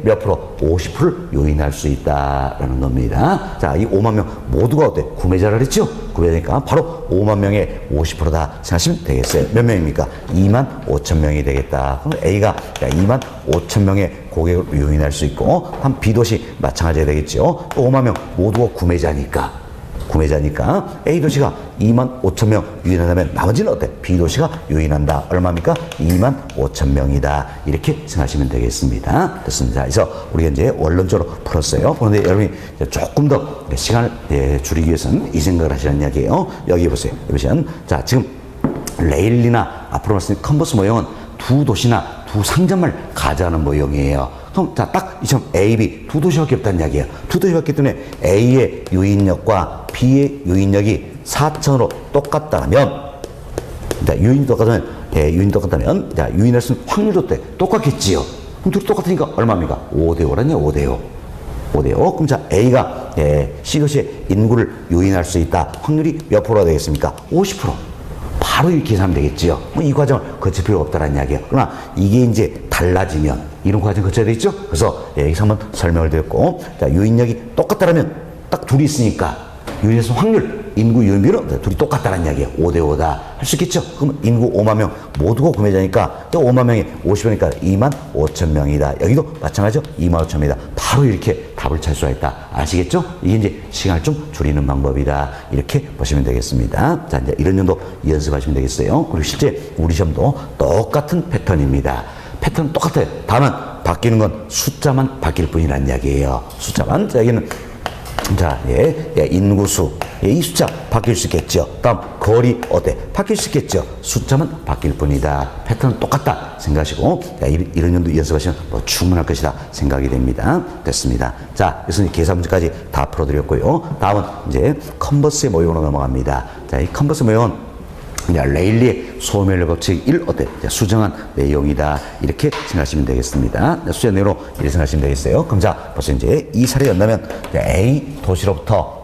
몇 프로? 50%를 유인할 수 있다라는 겁니다. 자, 이 5만 명 모두가 어때? 구매자를 했죠? 구매자니까 바로 5만 명의 50%다 생각하시면 되겠어요. 몇 명입니까? 2만 5천 명이 되겠다. 그럼 A가 2만 5천 명의 고객을 유인할 수 있고, 한 B 도시 마찬가지가 되겠죠. 또 5만 명 모두가 구매자니까 구매자니까 A 도시가 25,000명 유인한다면 나머지는 어때? B 도시가 유인한다. 얼마입니까? 25,000명이다. 이렇게 생각하시면 되겠습니다. 됐습니다. 그래서 우리가 이제 원론적으로 풀었어요. 그런데 여러분이 조금 더 시간을 줄이기 위해서는 이 생각을 하시라는 이야기예요. 여기 보세요. 보시면 자, 지금 레일리나 앞으로 말씀드린 컨버스 모형은 두 도시나 두 상점을 가져가는 모형이에요. 그럼 자, 딱 이처럼 A, B 두 도시밖에 없다는 이야기예요. 두 도시밖에 없기 때문에 A의 유인력과 B의 유인력이 4천으로 똑같다면, 자, 유인이 똑같다면, 유인이 똑같다면, 자, 유인할 수 있는 확률도 똑같겠지요. 그럼 둘이 똑같으니까 얼마입니까? 5대5라냐, 5대5. 5대5. 그럼 자, A가 C도시의 인구를 유인할 수 있다. 확률이 몇 프로가 되겠습니까? 50%. 바로 이렇게 계산하면 되겠지요. 뭐 이 과정을 거칠 필요가 없다는 이야기예요. 그러나 이게 이제 달라지면 이런 과정 거쳐야 되겠죠? 그래서 여기서 한번 설명을 드렸고, 자, 유인력이 똑같다라면 딱 둘이 있으니까 유인해서 확률, 인구 유인비율은 둘이 똑같다는 이야기예요. 5대5다. 할 수 있겠죠? 그럼 인구 5만 명 모두가 구매자니까 5만 명이 50이니까 25,000명이다. 여기도 마찬가지죠. 25,000명이다. 바로 이렇게 답을 찾을 수가 있다. 아시겠죠? 이게 이제 시간을 좀 줄이는 방법이다. 이렇게 보시면 되겠습니다. 자, 이제 이런 정도 연습하시면 되겠어요. 그리고 실제 우리 시험도 똑같은 패턴입니다. 패턴은 똑같아요. 다만 바뀌는 건 숫자만 바뀔 뿐이라는 이야기예요. 숫자만. 자, 여기는 자, 인구수. 이 숫자 바뀔 수 있겠죠. 다음, 거리 어때? 바뀔 수 있겠죠. 숫자만 바뀔 뿐이다. 패턴은 똑같다 생각하시고, 이런 정도 연습하시면 뭐 충분할 것이다 생각이 됩니다. 됐습니다. 자, 그래서 계산 문제까지 다 풀어드렸고요. 다음은 이제 컨버스의 모형으로 넘어갑니다. 자, 이 컨버스 모형은 레일리의 소멸 법칙 1 어때? 수정한 내용이다. 이렇게 생각하시면 되겠습니다. 수정 내용으로 이렇게 생각하시면 되겠어요. 그럼 자, 벌써 이제 이 사례 연다면 A 도시로부터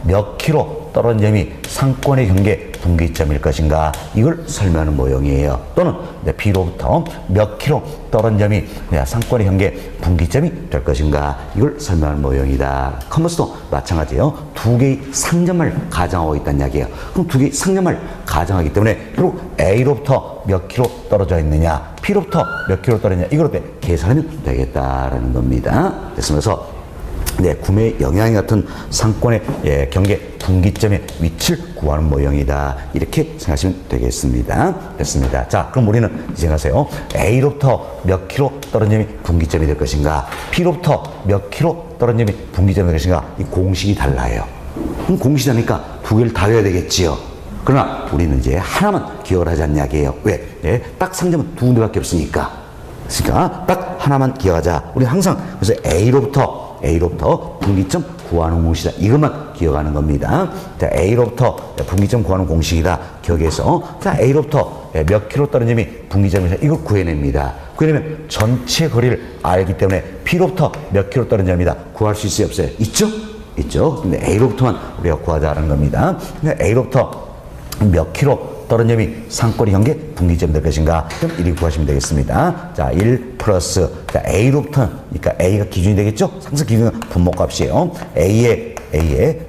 몇 킬로 떨어진 점이 상권의 경계 분기점일 것인가, 이걸 설명하는 모형이에요. 또는 B로부터 몇 킬로 떨어진 점이 상권의 경계 분기점이 될 것인가, 이걸 설명하는 모형이다. 컨버스도 마찬가지예요. 두 개의 상점을 가정하고 있다는 이야기예요. 그럼 두 개의 상점을 가정하기 때문에 결국 A로부터 몇 킬로 떨어져 있느냐, B로부터 몇 킬로 떨어지냐, 이걸 계산하면 되겠다라는 겁니다. 그래서 구매 영향이 같은 상권의 경계 분기점의 위치를 구하는 모형이다. 이렇게 생각하시면 되겠습니다. 됐습니다. 자, 그럼 우리는 이제 가세요. A로부터 몇 킬로 떨어진 점이 분기점이 될 것인가, B로부터 몇 킬로 떨어진 점이 분기점이 될 것인가, 이 공식이 달라요. 그럼 공식이 다니까 두 개를 다 외워야 되겠지요. 그러나 우리는 이제 하나만 기억을 하자는 이야기예요. 왜? 딱 상점은 두 군데밖에 없으니까. 그러니까 딱 하나만 기억하자. 우리 항상 그래서 A로부터 분기점 구하는 공식이다. 이것만 기억하는 겁니다. 자, A로부터 분기점 구하는 공식이다. 기억해서, 자, A로부터 몇 킬로 떨어진 점이 분기점이다. 이걸 구해냅니다. 구해내면 전체 거리를 알기 때문에 B로부터 몇 킬로 떨어진 점이다. 구할 수 있어요? 없어요? 있죠? 있죠. 근데 A로부터만 우리가 구하자는 겁니다. 근데 A로부터 몇 킬로 떨어진 점이 상권의 경계 분기점 될 것인가? 그럼 1이 구하시면 되겠습니다. 자, 1 플러스, 자, A로부터, 그러니까 A가 기준이 되겠죠? 상승 기준은 분모값이에요. A의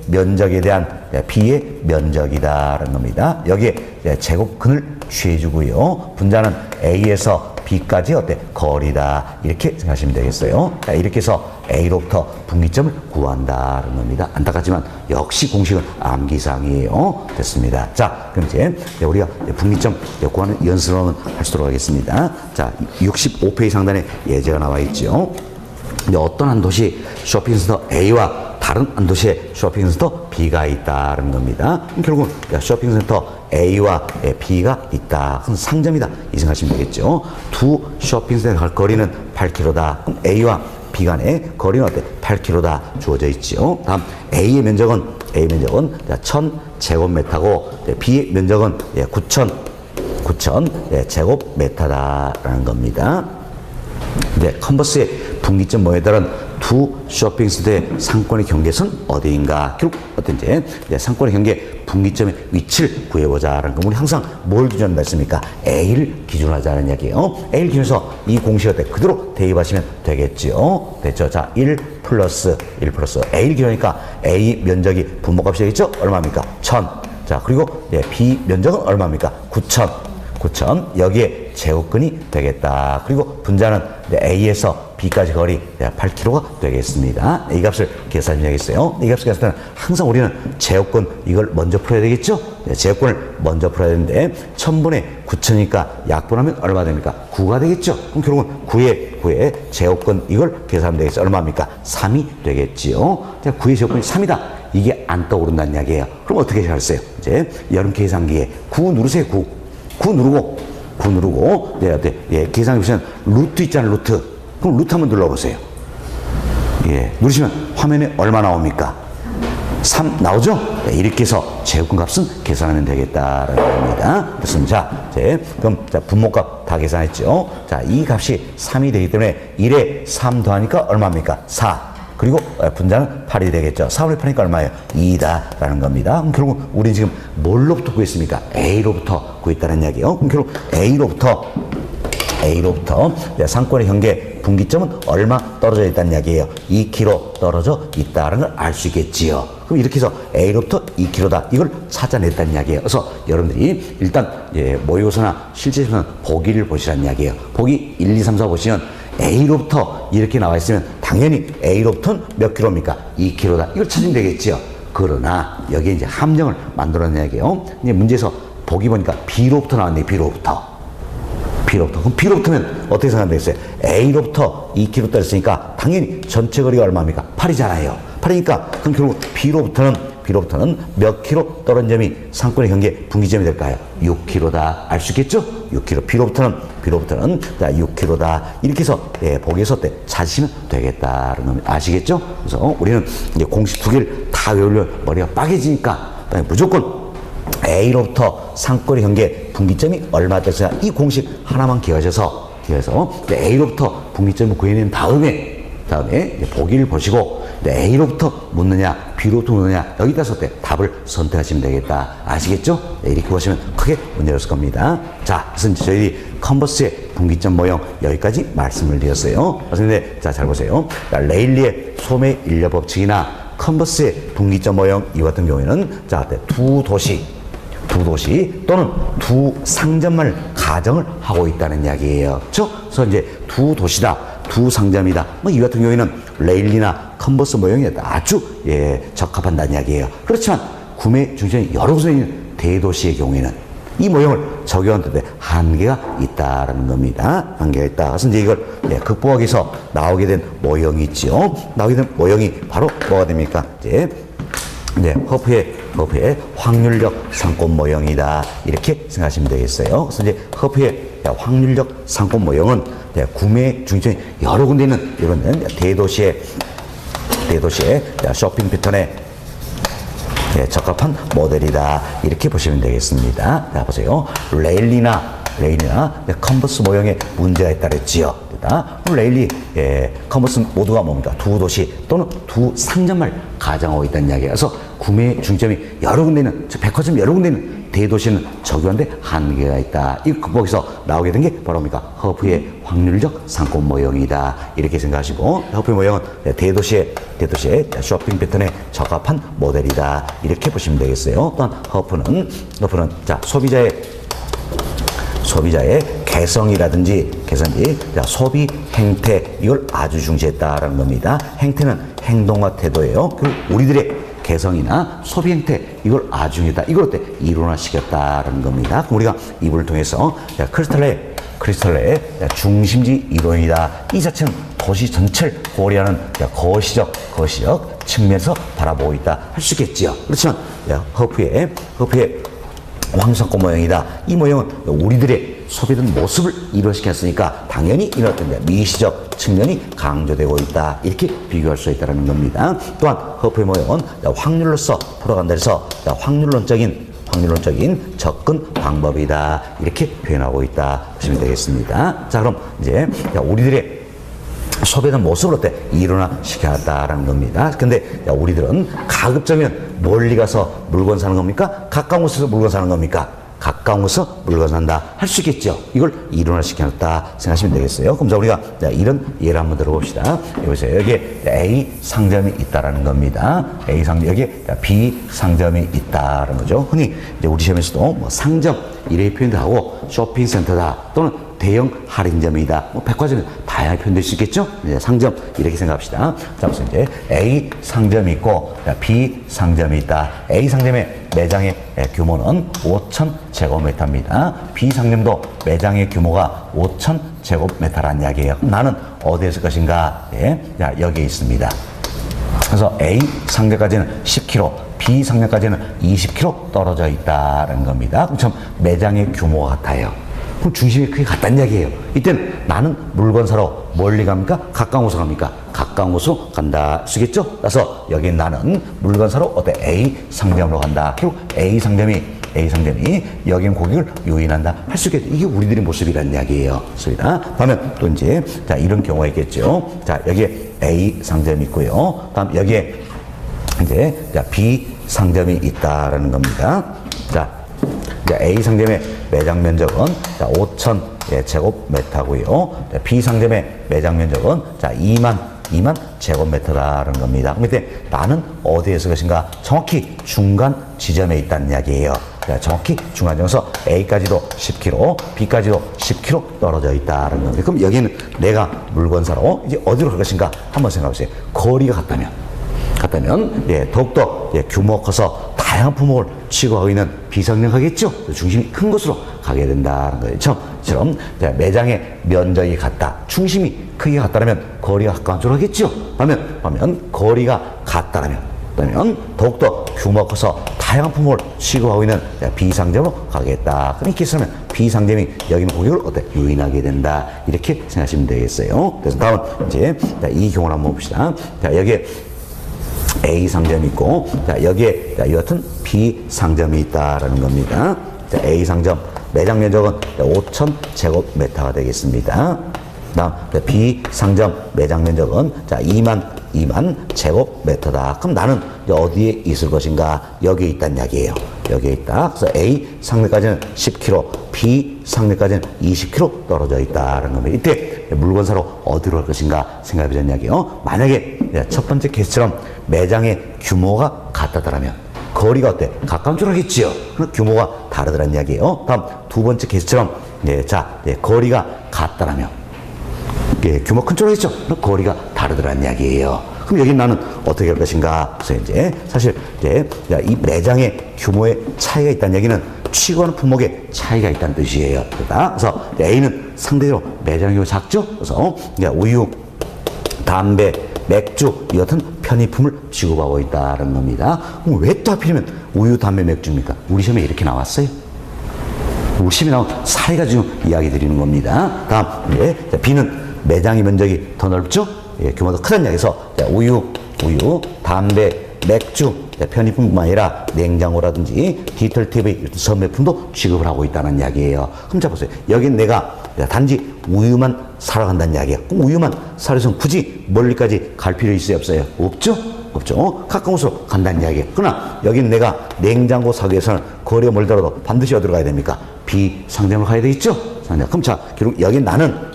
면적에 대한 B의 면적이다라는 겁니다. 여기에 제곱근을 취해주고요. 분자는 A에서 B까지 어때? 거리다. 이렇게 생각하시면 되겠어요. 자, 이렇게 해서 A로부터 분기점을 구한다는 겁니다. 안타깝지만 역시 공식은 암기사항이에요. 됐습니다. 자, 그럼 이제 우리가 분기점 구하는 연습을 한번 하시도록 하겠습니다. 자, 65페이지 상단에 예제가 나와 있죠. 어떤 한 도시 쇼핑센터 A와 다른 한 도시에 쇼핑센터 B가 있다는 겁니다. 결국 쇼핑센터 A와 B가 있다. 그럼 상점이다. 이 생각하시면 되겠죠. 두 쇼핑센터 갈 거리는 8km다. 그럼 A와 B 간의 거리는 어때? 8km다. 주어져 있죠. 다음 A의 면적은 1000제곱미터고 B의 면적은 9,000 제곱미터다라는 겁니다. 컨버스의 분기점 모에 따른 두 쇼핑센터의 상권의 경계선 어디인가? 결국 어떤지 상권의 경계 분기점의 위치를 구해보자라는 거. 우리 항상 뭘 기준으로 했습니까? A를 기준으로 하자는 이야기예요. A를 기준해서 이 공식을 그대로 대입하시면 되겠죠. 됐죠? 자, 1 플러스 A를 기준하니까 A 면적이 분모값이 되겠죠? 얼마입니까? 1000. 자, 그리고 B 면적은 얼마입니까? 9,000. 여기에 제곱근이 되겠다. 그리고 분자는 A에서 B까지 거리 8km가 되겠습니다. 이 값을 계산하면 되겠어요. 이 값을 계산할 때는 항상 우리는 제곱근 이걸 먼저 풀어야 되겠죠? 제곱근을 먼저 풀어야 되는데 1000분의 9000이니까 약분하면 얼마 됩니까? 9가 되겠죠? 그럼 결국은 9의 제곱근 이걸 계산하면 되겠죠? 얼마입니까? 3이 되겠지요. 9의 제곱근이 3이다. 이게 안 떠오른다는 이야기예요. 그럼 어떻게 하셨어요? 이제 여름 계산기에 9 누르세요. 9 누르고 계산기 보시면 루트 있잖아요. 루트. 그럼 루트 한번 눌러보세요. 누르시면 화면에 얼마 나옵니까? 3 나오죠? 이렇게 해서 제곱근 값은 계산하면 되겠다라는 겁니다. 그렇습니다. 그럼 분모값 다 계산했죠? 이 값이 3이 되기 때문에 1에 3 더하니까 얼마입니까? 4. 그리고 분자는 8이 되겠죠. 4분의 8이니까 얼마예요? 2다라는 겁니다. 그럼 결국 우리는 지금 뭘로부터 구했습니까? A로부터 구했다는 이야기예요. 그럼 결국 A로부터 상권의 현계 분기점은 얼마 떨어져 있다는 이야기예요. 2km 떨어져 있다는 걸 알 수 있겠지요. 그럼 이렇게 해서 A로부터 2km다. 이걸 찾아냈다는 이야기예요. 그래서 여러분들이 일단 모의고사나 실제로는 보기를 보시라는 이야기예요. 보기 1, 2, 3, 4 보시면 A로부터 이렇게 나와 있으면 당연히 A로부터는 몇 킬로입니까? 2km다. 이걸 찾으면 되겠지요. 그러나 여기에 이제 함정을 만들어낸 이야기예요. 이제 문제에서 보기 보니까 B로부터 나왔네. B로부터. 그럼 B로부터면 어떻게 생각하면 되겠어요? A로부터 2km 떨어졌으니까 당연히 전체 거리가 얼마입니까? 8이잖아요. 8이니까 그럼 결국 B로부터는 몇 킬로 떨어진 점이 상권의 경계 분기점이 될까요? 6km다. 알 수 있겠죠? 6km. B로부터는 6km다. 이렇게 해서 보기에서 찾으시면 되겠다는 겁니다. 아시겠죠? 그래서 우리는 이제 공식 두 개를 다 외우려면 머리가 빠개지니까 무조건 A로부터 상권의 현계 분기점이 얼마 됐어야 이 공식 하나만 기억하셔서 A로부터 분기점을 구해낸 다음에 이제 보기를 보시고 A로부터 묻느냐 B로부터 묻느냐 여기 따라서 답을 선택하시면 되겠다. 아시겠죠? 이렇게 보시면 크게 문제가 없을 겁니다. 자, 그래서 저희 컨버스의 분기점 모형 여기까지 말씀을 드렸어요. 그런데 잘 보세요. 레일리의 소매 인력 법칙이나 컨버스의 분기점 모형 이 같은 경우에는 두 도시 또는 두 상점을 가정을 하고 있다는 이야기예요. 그렇죠? 그래서 이제 두 도시다, 두 상점이다. 이 같은 경우에는 레일리나 컨버스 모형이 아주 적합한다는 이야기예요. 그렇지만 구매 중심이 여러 곳에 있는 대도시의 경우에는 이 모형을 적용하는데 한계가 있다라는 겁니다. 한계가 있다. 그래서 이제 이걸 극복하기 위해서 나오게 된 모형이 있죠. 나오게 된 모형이 바로 뭐가 됩니까? 허프의 확률적 상권 모형이다. 이렇게 생각하시면 되겠어요. 그래서 이제 허프의 확률적 상권 모형은 구매 중심이 여러 군데 있는 이런 대도시의 쇼핑 패턴에 적합한 모델이다. 이렇게 보시면 되겠습니다. 자, 보세요. 레일리나 컨버스 모형에 문제가 있다 그랬지요. 레일리, 컨버스 모두가 뭡니까? 두 도시 또는 두 상점을 가정하고 있다는 이야기예요. 그래서 구매 중점이 여러 군데 있는, 백화점 여러 군데 있는 대도시는 적용하는데 한계가 있다. 이 극복에서 나오게 된 게 바로 뭡니까? 허프의 확률적 상권 모형이다. 이렇게 생각하시고, 허프의 모형은 대도시의 쇼핑 패턴에 적합한 모델이다. 이렇게 보시면 되겠어요. 또한 허프는 소비자의 개성이라든지 소비 행태 이걸 아주 중시했다라는 겁니다. 행태는 행동과 태도예요. 그리고 우리들의 개성이나 소비 행태 이걸 아주 중시했다. 이걸 이론화시켰다라는 겁니다. 그럼 우리가 이 부분을 통해서 크리스탈레의 중심지 이론이다. 이 자체는 도시 전체를 고려하는 거시적 측면에서 바라보고 있다 할 수 있겠지요. 그렇지만 허프의 황상권 모형이다. 이 모형은 우리들의 소비된 모습을 이루어시켰으니까 당연히 이런 미시적 측면이 강조되고 있다. 이렇게 비교할 수 있다는 겁니다. 또한 허프의 모형은 확률로서 풀어간다 해서 확률론적인 접근 방법이다. 이렇게 표현하고 있다. 보시면 되겠습니다. 자, 그럼 이제 우리들의 소비된 모습을 이론화시켰다라는 겁니다. 근데 우리들은 가급적이면 멀리 가서 물건 사는 겁니까? 가까운 곳에서 물건 사는 겁니까? 가까운 곳에서 물건 산다 할 수 있겠죠. 이걸 이론화시켜놨다 생각하시면 되겠어요. 그럼 자, 우리가 이런 예를 한번 들어봅시다. 여기서 여기에 A 상점이 있다라는 겁니다. A 상점, 여기에 B 상점이 있다라는 거죠. 흔히 이제 우리 시험에서도 뭐 상점 이렇게 표현도 하고 쇼핑센터다 또는 대형 할인점이다, 뭐 백화점 다양하게 표현될 수 있겠죠. 이제 상점 이렇게 생각합시다. 자, 그래서 이제 A 상점이 있고 B 상점이 있다. A 상점의 매장의 규모는 5,000제곱미터입니다. B 상점도 매장의 규모가 5,000제곱미터라는 이야기예요. 그럼 나는 어디에 있을 것인가? 예, 자, 여기에 있습니다. 그래서 A 상점까지는 10km, B 상점까지는 20km 떨어져 있다는 겁니다. 그럼 매장의 규모가 같아요. 그럼 중심이 크게 같다는 이야기예요. 이때는 나는 물건 사러 멀리 갑니까? 가까운 곳으로 갑니까? 가까운 곳으로 간다. 쓰겠죠? 그래서 여기 나는 물건 사러 어때? A 상점으로 간다. 그리고 A 상점이 여긴 고객을 요인한다. 할 수 있겠죠. 이게 우리들의 모습이라는 이야기예요. 그렇습니다. 그러면 또 이제 자, 이런 경우가 있겠죠. 자, 여기에 A 상점이 있고요. 다음 여기에 이제 자, B 상점이 있다라는 겁니다. 자, A 상점의 매장 면적은 5,000제곱미터고요. B 상점의 매장 면적은 2만 제곱미터라는 겁니다. 그런데 나는 어디에 있을 것인가? 정확히 중간 지점에 있다는 이야기예요. 정확히 중간 지점에서 A까지도 10km, B까지도 10km 떨어져 있다는 겁니다. 그럼 여기는 내가 물건 사러 이제 어디로 갈 것인가? 한번 생각해 보세요. 거리가 같다면 예, 더욱더 예, 규모가 커서 다양한 품목을 취급하고 있는 비상령 가겠죠. 중심이 큰 곳으로 가게 된다는 거죠. 처럼 매장의 면적이 같다. 중심이 크게 같다면 거리가 가까운 쪽으로 가겠죠. 반면 거리가 같다면 더욱더 규모가 커서 다양한 품목을 취급하고 있는 비상점으로 가겠다. 그렇게 해서 비상점이 여기는 고객을 어때? 요인하게 된다. 이렇게 생각하시면 되겠어요. 그래서 다음 이제 이 경우를 한번 봅시다. 자, 여기에 A 상점이 있고, 자, 여기에 이 같은 B 상점이 있다라는 겁니다. 자, A 상점 매장 면적은 5,000제곱미터가 되겠습니다. 다음 B 상점 매장 면적은 자, 2만 제곱미터다. 그럼 나는 어디에 있을 것인가? 여기에 있다는 이야기예요. 여기에 있다. 그래서 A 상점까지는 10km, B 상점까지는 20km 떨어져 있다는 겁니다. 이때 물건 사러 어디로 갈 것인가 생각해 보자는 이야기예요. 만약에 첫 번째 케이스처럼 매장의 규모가 같다더라면 거리가 어때? 가까운 쪽으로 하겠지요. 그럼 규모가 다르더라는 이야기예요. 다음 두 번째 케이스처럼 거리가 같다라면 규모 큰 쪽으로 하겠죠. 그럼 거리가 다르더라는 이야기예요. 그럼 여기 나는 어떻게 할 것인가? 그래서 이제 사실 이 매장의 규모에 차이가 있다는 얘기는 취급하는 품목에 차이가 있다는 뜻이에요. 그래서 A는 상대적으로 매장의 규모가 작죠. 그래서 우유, 담배, 맥주 이 같은 편의품을 취급하고 있다는 겁니다. 그럼 왜 또 하필이면 우유, 담배, 맥주입니까? 우리 시험에 이렇게 나왔어요. 우리 시험에 나온 사이가 지금 이야기 드리는 겁니다. 다음 B는 매장의 면적이 더 넓죠? 예, 규모도 크다는 이야기에서 우유, 담배, 맥주, 편의품뿐만 아니라 냉장고라든지 디지털 TV, 선매품도 취급을 하고 있다는 이야기예요. 그럼 자 보세요. 여긴 내가 단지 우유만 사러 간다는 이야기예요. 그럼 우유만 사러 해서 굳이 멀리까지 갈 필요 있어요? 없어요? 없죠? 가까운 곳으로 간다는 이야기예요. 그러나 여긴 내가 냉장고 사기 위해서는 거리가 멀더라도 반드시 어디로 가야 됩니까? B 상점으로 가야 되겠죠? 그럼 자, 결국 여긴 나는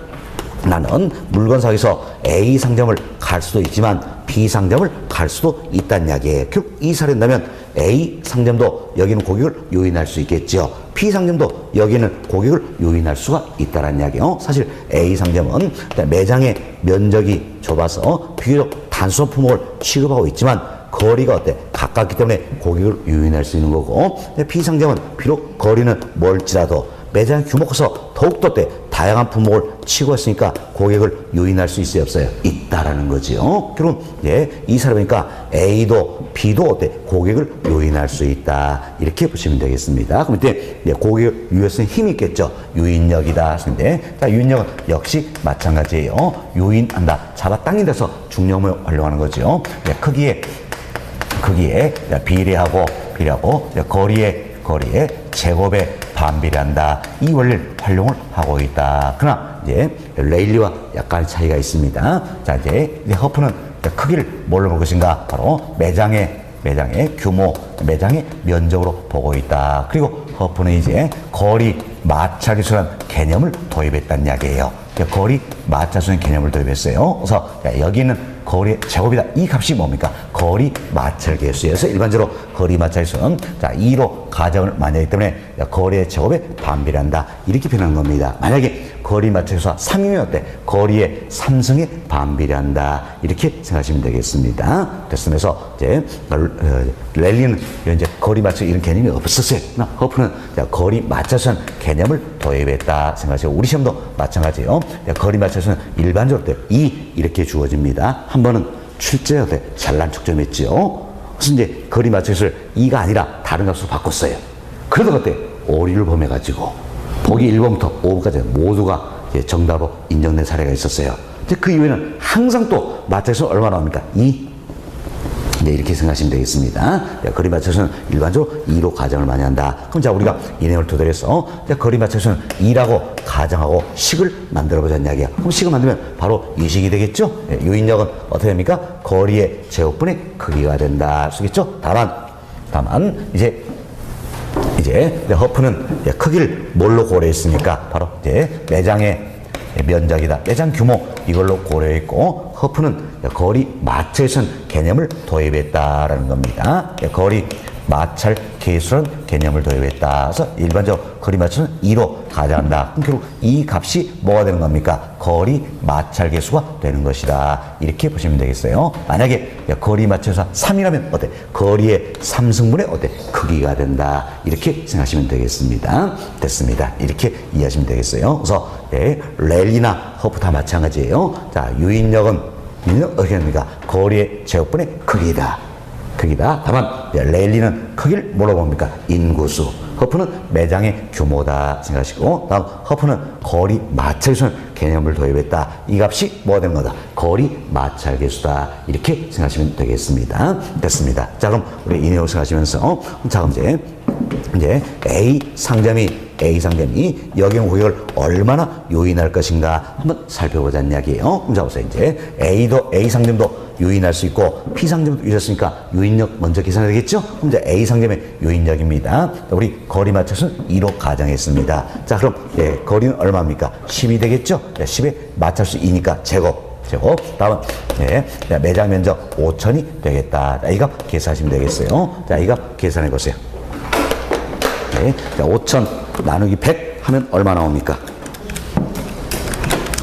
물건 사기에서 A 상점을 갈 수도 있지만 B 상점을 갈 수도 있다는 이야기예요. 결국 이 사례라면 A 상점도 여기는 고객을 요인할 수 있겠죠. B 상점도 여기는 고객을 요인할 수가 있다는 이야기예요. 사실 A 상점은 매장의 면적이 좁아서 비교적 단순한 품목을 취급하고 있지만 거리가 어때? 가깝기 때문에 고객을 요인할 수 있는 거고, B 상점은 비록 거리는 멀지라도 매장 규모 커서 더욱더 다양한 품목을 취급했으니까 고객을 요인할 수 있어요? 없어요? 있다라는 거죠. 그럼 이 사람이니까 A도 B도 어때? 고객을 요인할 수 있다. 이렇게 보시면 되겠습니다. 그럼 이때 고객을 요인할 수 있는 힘이 있겠죠. 요인력이다. 자, 요인력은 역시 마찬가지예요. 요인한다. 잡아당긴다서 중력을 활용하는 거죠. 크기에 비례하고 거리에 제곱에 반비례한다. 이 원리를 활용을 하고 있다. 그러나 레일리와 약간 차이가 있습니다. 자, 이제 허프는 크기를 뭘로 볼 것인가? 바로 매장의 규모, 매장의 면적으로 보고 있다. 그리고 허프는 이제 거리 마찰계수라는 개념을 도입했다는 이야기예요. 거리 마찰계수라는 개념을 도입했어요. 그래서 여기는 거리의 제곱이다. 이 값이 뭡니까? 거리 마찰계수에서 일반적으로 거리 마찰계수는 2로 가정을 많이 하기 때문에 거리의 제곱에 반비례한다. 이렇게 표현한 겁니다. 만약에 거리 마찰계수가 3이면 어때? 거리의 3승에 반비례한다. 이렇게 생각하시면 되겠습니다. 됐으면서 이제 랠리는 이제 거리 마찰 이런 개념이 없었어요. 허프는 거리 마찰계수라는 개념을 도입했다 생각하시고 우리 시험도 마찬가지예요. 거리 마찰계수는 일반적으로 2 이렇게 주어집니다. 한 번은 출제할 때 잘난 척 좀 했죠. 그래서 이제 거리 마찰계수를 2가 아니라 다른 값으로 바꿨어요. 그래도 그때 오류를 범해가지고 보기 1번부터 5번까지 모두가 정답으로 인정된 사례가 있었어요. 그 이후에는 항상 또 마찰계수는 얼마 나옵니까? 2. 네, 이렇게 생각하시면 되겠습니다. 거리 마찰계수는 일반적으로 2로 가정을 많이 한다. 그럼 자, 우리가 이 내용을 토대로 거리 마찰계수는 2라고 가정하고 식을 만들어 보자는 이야기야. 그럼 식을 만들면 바로 이 식이 되겠죠? 요인력은 어떻게 됩니까? 거리의 제곱분의 크기가 된다. 쓰겠죠? 다만, 이제 허프는 크기를 뭘로 고려했으니까 바로 이제 매장의 면적이다. 매장 규모 이걸로 고려했고 허프는 거리 마찰계수라는 개념을 도입했다라는 겁니다. 거리 마찰 계수라는 개념을 도입했다. 그래서 일반적으로 거리 마찰은 2로 가정한다. 그럼 결국 이 값이 뭐가 되는 겁니까? 거리 마찰 계수가 되는 것이다. 이렇게 보시면 되겠어요. 만약에 거리 마찰계수가 3이라면 어때? 거리의 3승분의 어때? 크기가 된다. 이렇게 생각하시면 되겠습니다. 됐습니다. 이렇게 이해하시면 되겠어요. 그래서 랠리나 허프 다 마찬가지예요. 자, 유인력은 어떻게 됩니까? 거리의 제곱분의 크기다. 다만 랠리는 크기를 뭐로 봅니까? 인구수. 허프는 매장의 규모다 생각하시고 다음 허프는 거리 마찰계수라는 개념을 도입했다. 이 값이 뭐가 되는 거다? 거리 마찰계수다. 이렇게 생각하시면 되겠습니다. 됐습니다. 자, 그럼 우리 이 내용을 생각하시면서 자, 그럼 이제 A 상점이 여기 온 고객을 얼마나 요인할 것인가 한번 살펴보자는 이야기예요. 그럼 자, 보세요. 이제 A 상점도 요인할 수 있고 B 상점도 요인했으니까 요인력 먼저 계산해야 되겠죠? 그럼 이제 A 상점의 요인력입니다. 우리 거리 마찰계수는 2로 가정했습니다. 자, 그럼 거리는 얼마입니까? 10이 되겠죠? 10에 마찰수 2니까 제곱. 다음 매장 면적 5,000이 되겠다. 자, 이 값 계산하시면 되겠어요. 자, 이 값 계산해 보세요. 자, 5,000 나누기 100 하면 얼마 나옵니까?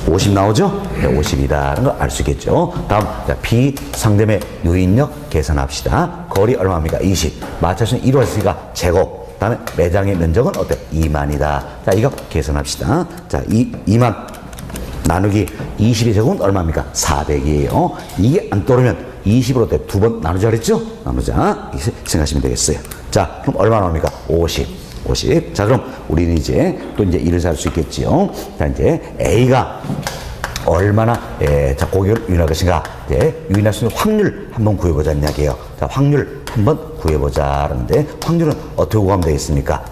50 나오죠? 50이다라는 걸 알 수 있겠죠. 다음, 자, B 상점의 요인력 계산합시다. 거리 얼마입니까? 20. 마찰수는 1로 했으니까 제곱. 다음에 매장의 면적은 어때? 2만이다. 자, 이거 계산합시다. 자, 2만 나누기 20의 제곱은 얼마입니까? 400이에요. 이게 안 떠오르면 20으로 돼. 두 번 나누자 그랬죠? 나누자. 이렇게 생각하시면 되겠어요. 자, 그럼 얼마 나옵니까? 50. 자, 그럼 우리는 이제 또 이를 살 수 있겠지요. 자, 이제 A가 얼마나 자, 고객을 유인할 것인가. 유인할 수 있는 확률 한번 구해보자는 이야기예요. 자, 확률 한번 구해보자. 그런데 확률은 어떻게 구하면 되겠습니까?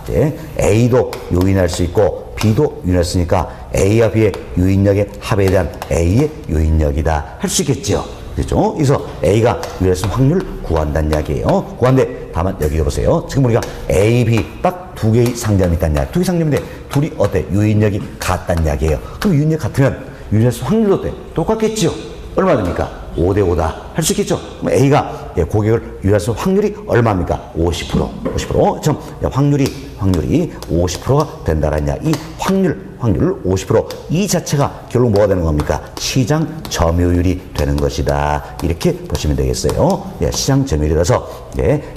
A도 요인할 수 있고 B도 요인할 수 있으니까 A와 B의 요인력의 합에 대한 A의 요인력이다. 할 수 있겠죠. 그렇죠? 그래서 A가 요인할 수 있는 확률 구한다는 이야기예요. 구한데 다만 여기 보세요. 지금 우리가 A, B 딱 두 개의 상점이 있다는 이야기. 두 개의 상점인데 둘이 어때? 요인력이 같다는 이야기예요. 그럼 요인력이 같으면 요인할 수 있는 확률도 어때? 똑같겠죠? 얼마 됩니까? 5대 5다. 할 수 있겠죠? 그럼 A가 고객을 유인할 수 있는 확률이 얼마입니까? 50%. 50%. 좀 확률이 50%가 된다라는 이야기. 이 확률 50%. 이 자체가 결국 뭐가 되는 겁니까? 시장 점유율이 되는 것이다. 이렇게 보시면 되겠어요. 시장 점유율이라서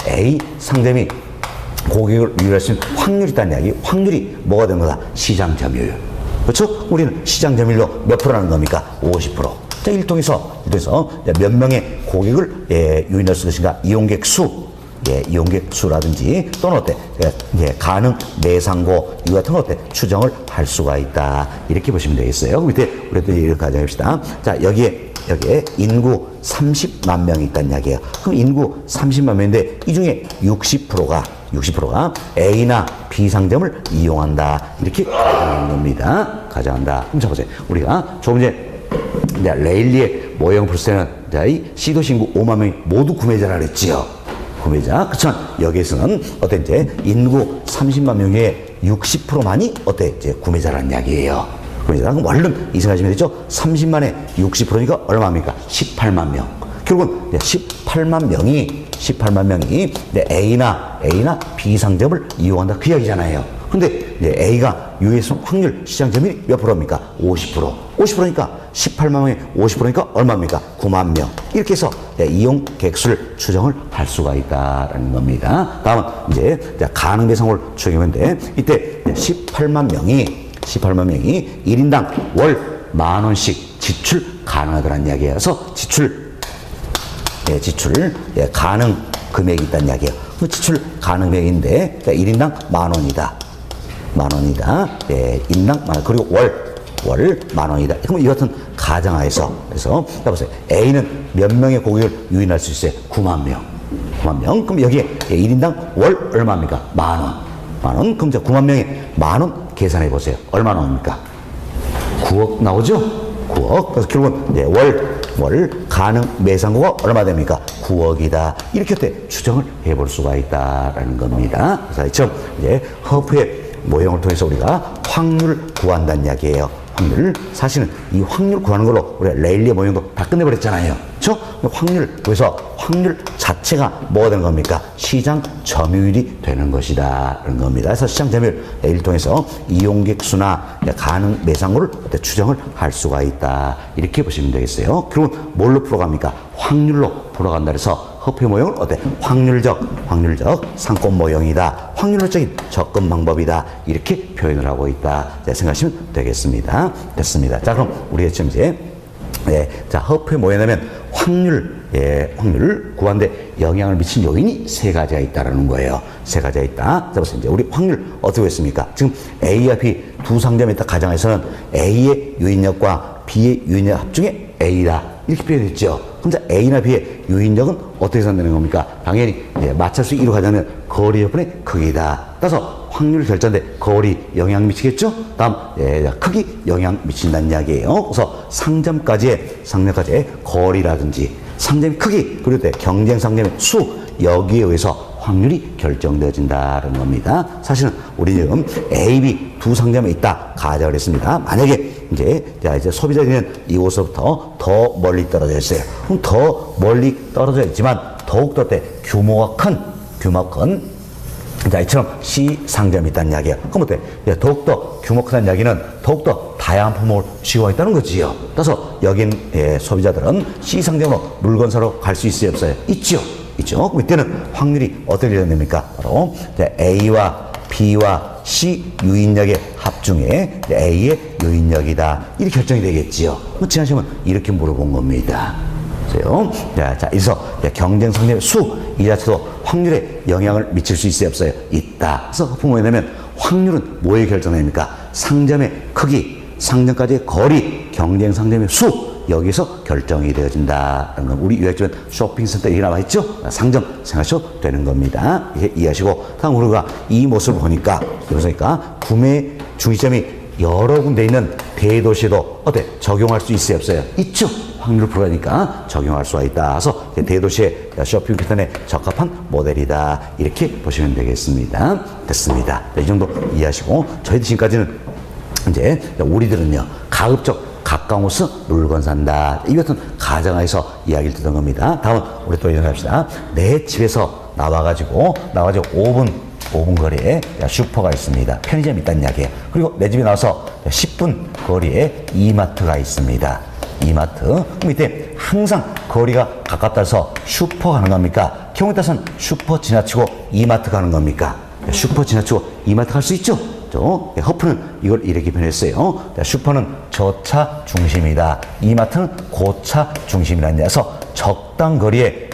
A 상점이 고객을 유인할 수 있는 확률이 있다는 이야기. 확률이 뭐가 되는 거다? 시장 점유율. 그렇죠? 우리는 시장 점유율로 몇 프로라는 겁니까? 50%. 자, 일동에서 몇 명의 고객을 유인할 수 있을 것인가? 이용객 수. 이용객 수라든지 또는 어때? 가능 내상고 이와 같은 거 어때? 추정을 할 수가 있다. 이렇게 보시면 되겠어요. 밑에 우리 또 이렇게 가정합시다. 자, 여기에 인구 30만 명이 있다는 이야기예요. 그럼 인구 30만 명인데 이 중에 60%가 A나 B 상점을 이용한다. 이렇게 가정하는 겁니다. 가정한다. 그럼 자 보세요. 우리가 조금 전에 레일리의 모형 풀스는 이 C도시 인구 5만 명이 모두 구매자라 그랬지요. 구매자. 그렇지만 여기에서는 어때 이제 인구 30만 명 중에 60%만이 어때 이제 구매자라는 이야기예요. 구매자. 그럼 얼른 이 생각하시면 되죠. 30만에 60%니까 얼마입니까? 18만 명. 결국은 18만 명이 A나 B 상점을 이용한다 그 이야기잖아요. 근데 A가 US 확률 시장 점유율이 몇 프로입니까? 50%. 50%니까 18만 명에 50%니까 얼마입니까? 9만 명. 이렇게 해서 이용 객수를 추정을 할 수가 있다라는 겁니다. 다음은 이제 가능 배상을 추정하면 돼. 이때 18만 명이 1인당 월 10,000원씩 지출 가능하다는 이야기여서 지출 가능 금액이 있다는 이야기예요. 그 지출 가능 금액인데 1인당 10,000원이다. 10,000원이다. 인당 10,000원. 그리고 월 10,000원이다. 그럼 이 같은 가정하에서 그래서 보세요. A는 몇 명의 고객을 유인할 수 있어요? 9만 명. 9만 명. 그럼 여기에 1인당 월 얼마입니까? 10,000원. 그럼 9만 명에 10,000원 계산해 보세요. 얼마 나옵니까? 9억 나오죠? 9억. 그래서 결국은 월 가능 매상고가 얼마 됩니까? 9억이다. 이렇게 추정을 해볼 수가 있다라는 겁니다. 그래서 지금 이제 허프의 모형을 통해서 우리가 확률을 구한다는 이야기예요. 확률. 사실은 이 확률 구하는 걸로 우리가 레일리의 모형도 다 끝내버렸잖아요. 그렇죠? 그래서 확률 자체가 뭐가 되는 겁니까? 시장 점유율이 되는 것이다. 라는 겁니다. 그래서 시장 점유율을 통해서 이용객 수나 가능 매상고를 추정을 할 수가 있다. 이렇게 보시면 되겠어요. 그러면 뭘로 풀어갑니까? 확률로 풀어간다. 그래서 허프의 모형을 확률적 상권 모형이다. 확률적인 접근 방법이다. 이렇게 표현을 하고 있다. 생각하시면 되겠습니다. 됐습니다. 자, 그럼 우리가 지금 이제 자, 허프의 모형이라면 확률을 구하는데 영향을 미친 요인이 세 가지가 있다라는 거예요. 세 가지가 있다. 자, 보세요. 이제 우리 확률 어떻게 했습니까? 지금 A와 B 두 상점에 있다 가정에서는 A의 유인력과 B의 유인력 합중에 A다. 이렇게 표현했죠. 그럼 A나 B의 유인력은 어떻게 산다는 겁니까? 당연히 마찰수 1로 가자면 거리 여분의 크기다. 따라서 확률 결정돼 거리 영향 미치겠죠? 다음 크기 영향 미친다는 이야기예요. 그래서 상점까지의 거리라든지 상점의 크기 그리고 경쟁 상점의 수 여기에 의해서 확률이 결정되어진다는 겁니다. 사실은 우리 지금 A, B 두 상점에 있다 가정을 했습니다. 만약에 이제 소비자들은 이곳으로부터 더 멀리 떨어져 있어요. 그럼 더 멀리 떨어져 있지만 더욱더 규모가 큰 자, 이처럼 C 상점이 있다는 이야기예요. 그럼 어때? 더욱더 규모 크다는 이야기는 더욱더 다양한 품목을 쥐고 있다는 거지요. 따라서 여긴 소비자들은 C 상점으로 물건 사러 갈 수 있어요, 없어요? 있죠. 그럼 이때는 확률이 어떻게 되됩니까? 바로 A와 B와 C 유인력의 합중에 A의 유인력이다. 이렇게 결정이 되겠지요. 지난 시험은 이렇게 물어본 겁니다. 자, 그래서 경쟁 상점의 수 이 자체도 확률에 영향을 미칠 수 있어요, 없어요? 있다. 그래서 허프 뭐냐면 확률은 뭐에 결정됩니까? 상점의 크기, 상점까지의 거리, 경쟁 상점의 수 여기서 결정이 되어진다는 건 우리 유학집은 쇼핑센터 이렇게 나와 있죠? 상점 생각하셔도 되는 겁니다. 이렇게 이해하시고 다음 우리가 이 모습을 보니까 구매 중심점이 여러 군데 있는 대도시에도 적용할 수 있어요, 없어요? 있죠? 확률을 풀어가니까 적용할 수가 있다. 그래서 대도시의 쇼핑 패턴에 적합한 모델이다. 이렇게 보시면 되겠습니다. 됐습니다. 이 정도 이해하시고 저희 지금까지는 이제 우리들은요 가급적 가까운 곳에서 물건 산다. 이 같은 가정하에서 이야기를 듣는 겁니다. 다음은 우리 또 이야기합시다. 내 집에서 나와가지고 5분 거리에 슈퍼가 있습니다. 편의점이 있다는 이야기예요. 그리고 내 집에 나와서 10분 거리에 이마트가 있습니다. 이마트. 그럼 이때 항상 거리가 가깝다 해서 슈퍼 가는 겁니까? 경우에 따라서는 슈퍼 지나치고 이마트 가는 겁니까? 슈퍼 지나치고 이마트 갈 수 있죠? 허프는 이걸 이렇게 표현했어요. 슈퍼는 저차 중심이다. 이마트는 고차 중심이라는 데서 적당 거리에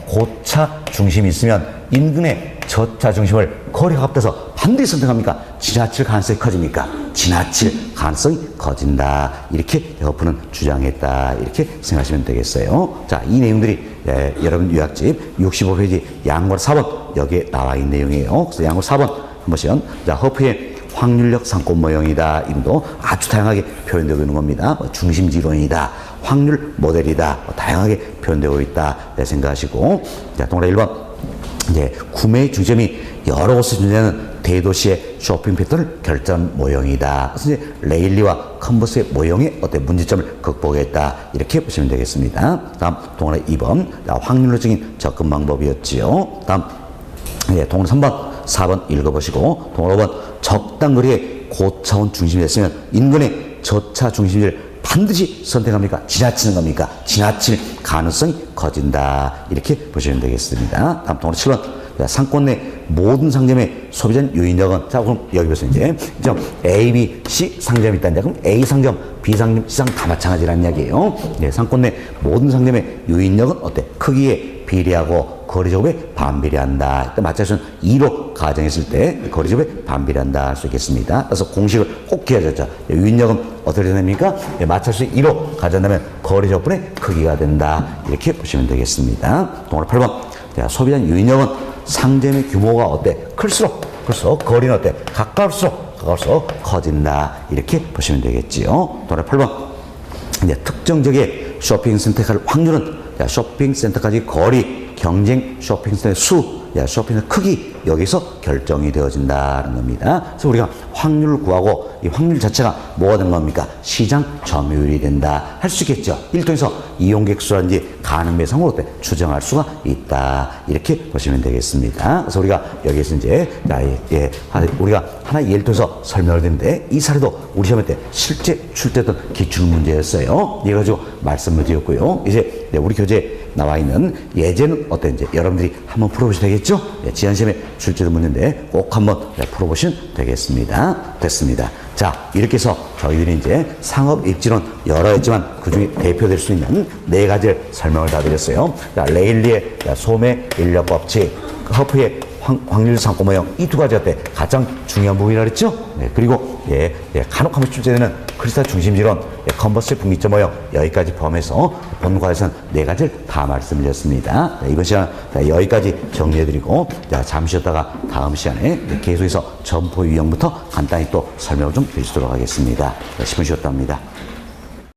고차 중심이 있으면 인근의 저차 중심을 거리가 가깝다서 반드시 선택합니까? 지나칠 가능성이 커집니까? 지나칠 가능성이 커진다. 이렇게 허프는 주장했다. 이렇게 생각하시면 되겠어요. 자, 이 내용들이 여러분 유학집 65페이지 양월 4번 여기에 나와 있는 내용이에요. 그래서 양월 4번 한 번씩 자, 허프의 확률력 상권 모형이다. 이름도 아주 다양하게 표현되고 있는 겁니다. 중심지론이다. 확률 모델이다. 다양하게 표현되고 있다. 생각하시고 자, 동그라 1번 이제 구매 중점이 여러 곳에 존재하는 대도시의 쇼핑 패턴을 결정한 모형이다. 그래서 이제 레일리와 컨버스의 모형의 어떤 문제점을 극복했다. 이렇게 보시면 되겠습니다. 다음 동그라 2번 확률론적인 접근 방법이었지요. 다음 동그라 3번, 4번 읽어보시고 동그라 5번 적당 거리에 고차원 중심이 됐으면 인근의 저차 중심지를 반드시 선택합니까? 지나치는 겁니까? 지나칠 가능성이 커진다. 이렇게 보시면 되겠습니다. 다음 동그라 7번 상권 내 모든 상점의 소비자 유인력은 자 그럼 여기 보세요. 이제 A, B, C 상점이 있다. 그럼 A 상점, B 상점, C 상점 다 마찬가지라는 이야기예요. 상권 내 모든 상점의 유인력은 어때? 크기에 비례하고 거리 제곱에 반비례한다. 마찬가지로 2로 가정했을 때 거리 제곱에 반비례한다 할 수 있겠습니다. 그래서 공식을 꼭 기억하셨죠. 유인력은 어떻게 됩니까? 마찰수 2로 가정한다면 거리 제곱분의 크기가 된다. 이렇게 보시면 되겠습니다. 동그라 8번 자, 소비자 유인력은 상점의 규모가 어때? 클수록 거리는 어때? 가까울수록 커진다. 이렇게 보시면 되겠지요. 동그라 8번 이제 특정적의 쇼핑 선택할 확률은 자, 쇼핑센터까지 거리, 경쟁 쇼핑센터의 수, 쇼핑센터 크기 여기서 결정이 되어진다는 겁니다. 그래서 우리가 확률을 구하고 이 확률 자체가 뭐가 된 겁니까? 시장 점유율이 된다 할 수 있겠죠. 이를 통해서 이용객 수라든지 가능 매상으로 어때? 추정할 수가 있다. 이렇게 보시면 되겠습니다. 그래서 우리가 여기에서 이제 우리가 하나 예를 들어서 설명을 드리는데 이 사례도 우리 시험에 때 실제 출제했던 기출 문제였어요. 이거 가지고 말씀을 드렸고요. 이제 우리 교재에 나와 있는 예제는 어떤지 여러분들이 한번 풀어보시면 되겠죠? 지난 시험에 출제된 문제인데 꼭 한번 풀어보시면 되겠습니다. 됐습니다. 자, 이렇게 해서 저희들이 이제 상업 입지론 여러 있지만 그 중에 대표될 수 있는 4가지를 설명을 다 드렸어요. 자, 레일리의 소매 인력 법칙, 허프의 확률 상권 모형 이 2가지 어때? 가장 중요한 부분이라 그랬죠? 그리고 간혹 한번 출제되는 크리스탈 중심지론, 컨버스의 분기점 모형 여기까지 포함해서 본 과에서는 4가지를 다 말씀드렸습니다. 이번 시간 여기까지 정리해드리고 잠시 쉬었다가 다음 시간에 계속해서 점포 유형부터 간단히 또 설명을 좀 드리도록 하겠습니다. 10분 쉬었다 합니다.